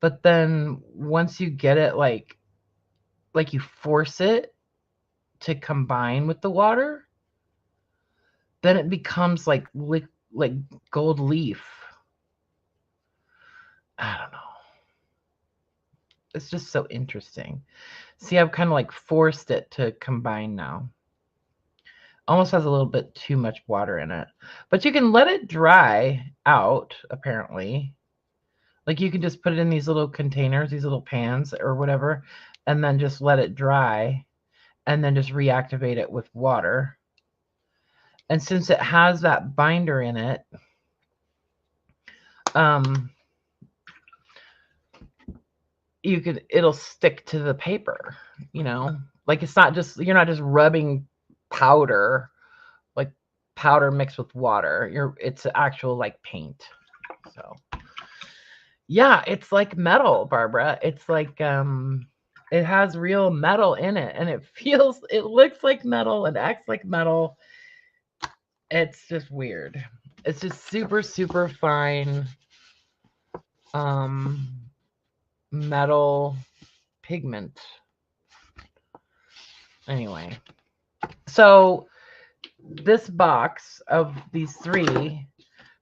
but then once you get it like you force it to combine with the water, then it becomes like gold leaf. I don't know. It's just so interesting. See, I've kind of like forced it to combine now. Almost has a little bit too much water in it. But you can let it dry out, apparently. Like you can just put it in these little containers, these little pans or whatever, and then just let it dry and then just reactivate it with water. And since it has that binder in it, it'll stick to the paper, you know? Like it's not just, you're not just rubbing powder, like powder mixed with water. It's actual like paint. So yeah, it's like metal, Barbara. It's like it has real metal in it and it looks like metal and acts like metal. It's just weird. It's just super, super fine metal pigment. Anyway, so this box of these three,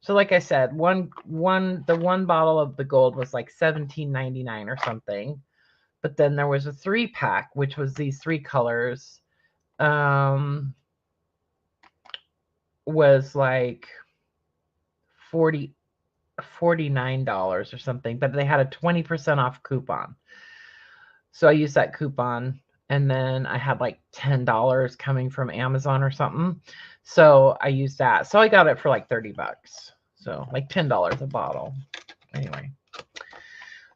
so like I said, the one bottle of the gold was like $17.99 or something, but then there was a 3-pack, which was these 3 colors, was like $49 or something, but they had a 20% off coupon. So I used that coupon and then I had like $10 coming from Amazon or something. So I used that. So I got it for like 30 bucks. So like $10 a bottle. Anyway,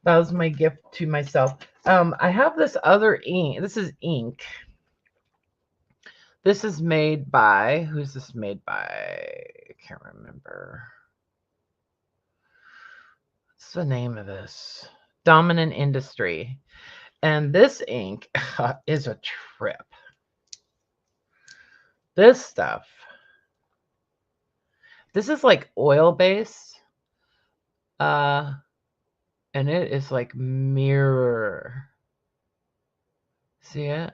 that was my gift to myself. I have this other ink. This is ink. This is made by, who's this made by? I can't remember. What's the name of this? Dominant Industry. And this ink is a trip. This stuff. This is like oil based. And it is like mirror. See it?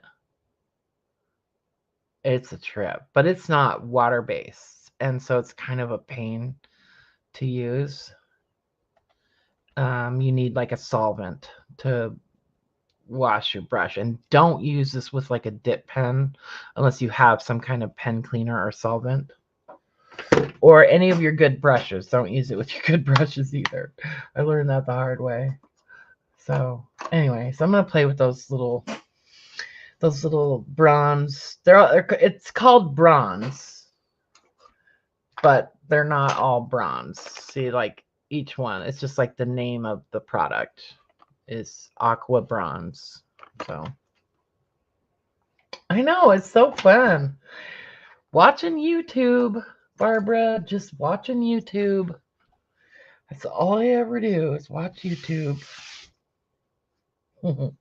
It's a trip, but it's not water based. And so it's kind of a pain to use. You need like a solvent to wash your brush, and don't use this with like a dip pen unless you have some kind of pen cleaner or solvent, or any of your good brushes. Don't use it with your good brushes either. I learned that the hard way. So anyway, so I'm gonna play with those little bronze. It's called bronze, but they're not all bronze. See, like each one, it's just like the name of the product is Aqua Bronze. So I know, it's so fun watching YouTube, Barbara. Just watching YouTube. That's all I ever do is watch YouTube. But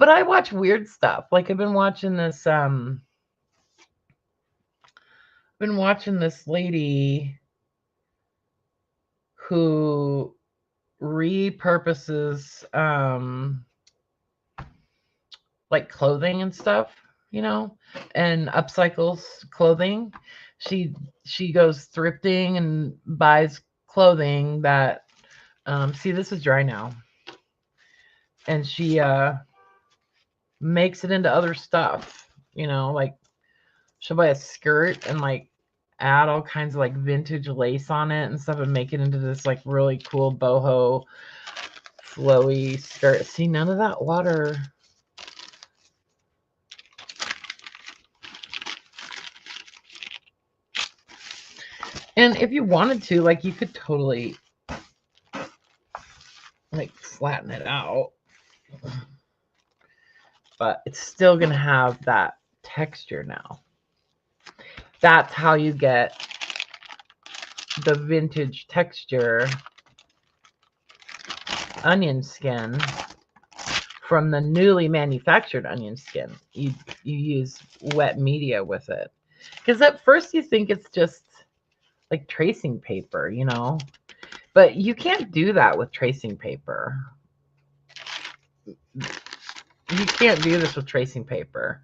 I watch weird stuff. Like I've been watching this lady who repurposes like clothing and stuff, you know, and upcycles clothing. She goes thrifting and buys clothing that see, this is dry now, and she makes it into other stuff, you know, like she'll buy a skirt and like add all kinds of like vintage lace on it and stuff and make it into this like really cool boho flowy skirt. See, none of that water. And if you wanted to, like, you could totally like flatten it out, but it's still gonna have that texture now. That's how you get the vintage texture onion skin from the newly manufactured onion skin. You use wet media with it, because at first you think it's just like tracing paper, you know, but you can't do that with tracing paper. You can't do this with tracing paper,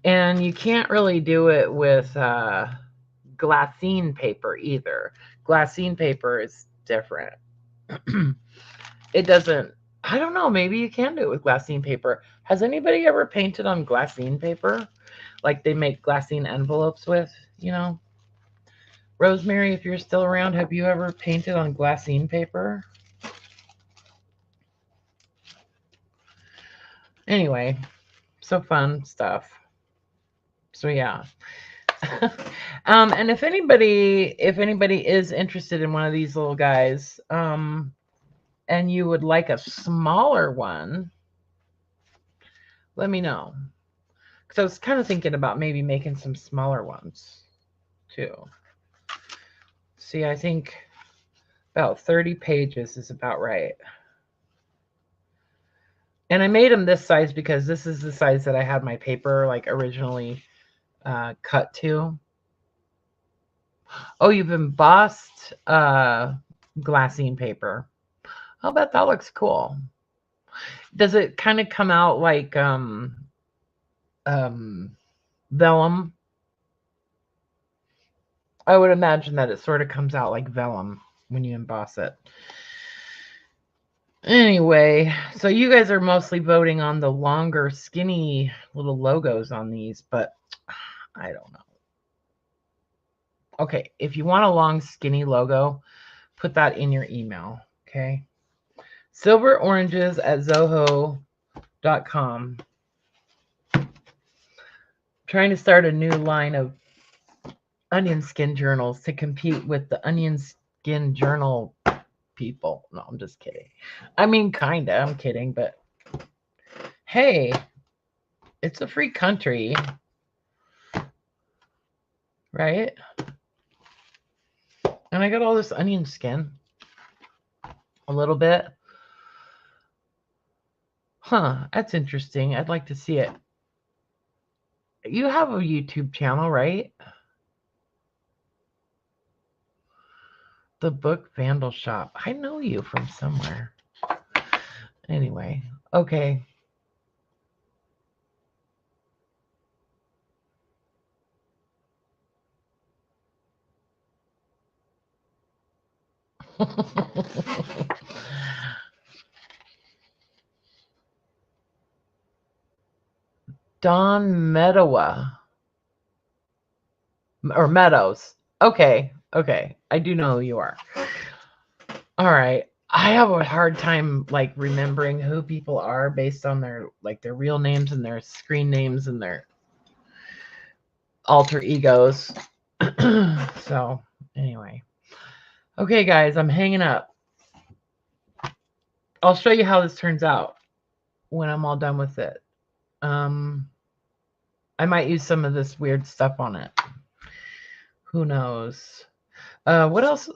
and you can't really do it with glassine paper either. Glassine paper is different. It doesn't, I don't know, maybe you can do it with glassine paper. Has anybody ever painted on glassine paper? Like they make glassine envelopes with, you know? Rosemary, if you're still around, have you ever painted on glassine paper? Anyway, so fun stuff. So yeah. And if anybody is interested in one of these little guys, and you would like a smaller one, let me know. Because I was kind of thinking about maybe making some smaller ones too. See, I think about 30 pages is about right. And I made them this size because this is the size that I had my paper like originally cut to. Oh, you've embossed glassine paper. I'll bet that looks cool. Does it kind of come out like vellum? I would imagine that it sort of comes out like vellum when you emboss it. Anyway, so you guys are mostly voting on the longer, skinny little logos on these, but I don't know. Okay, if you want a long, skinny logo, put that in your email, okay? silveroranges@zoho.com. trying to start a new line of onion skin journals to compete with the onion skin journal people. No, I'm just kidding. I mean, kinda. I'm kidding, but hey, it's a free country, right? And I got all this onion skin. A little bit. Huh, that's interesting. I'd like to see it. You have a YouTube channel, right? The Book Vandal Shop. I know you from somewhere. Anyway, okay. Don Meadowa. Or Meadows. Okay, okay. I do know who you are. All right. I have a hard time like remembering who people are based on their their real names and their screen names and their alter egos. So anyway. Okay, guys, I'm hanging up. I'll show you how this turns out when I'm all done with it. I might use some of this weird stuff on it. Who knows? What else?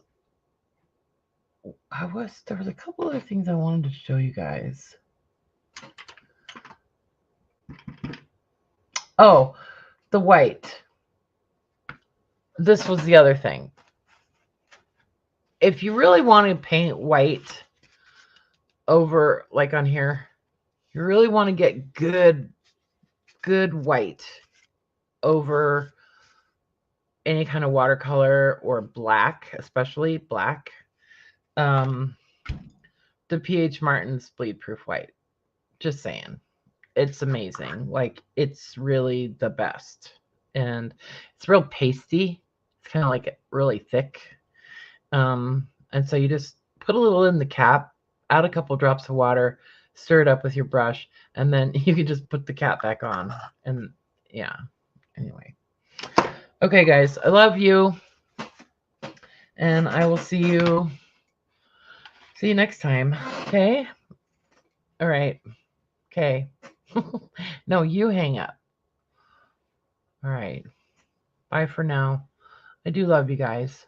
There was a couple other things I wanted to show you guys. Oh, the white. This was the other thing. If you really want to paint white over, like on here, you really want to get good white over any kind of watercolor or black, especially black. The P.H. Martin's Bleed Proof White. Just saying. It's amazing. Like, it's really the best. And it's real pasty. It's kind of like really thick. And so you just put a little in the cap, add a couple drops of water, stir it up with your brush, and then you can just put the cap back on. And yeah, anyway. Okay, guys, I love you. And I will see you next time. Okay? All right. Okay. No, you hang up. All right. Bye for now. I do love you guys.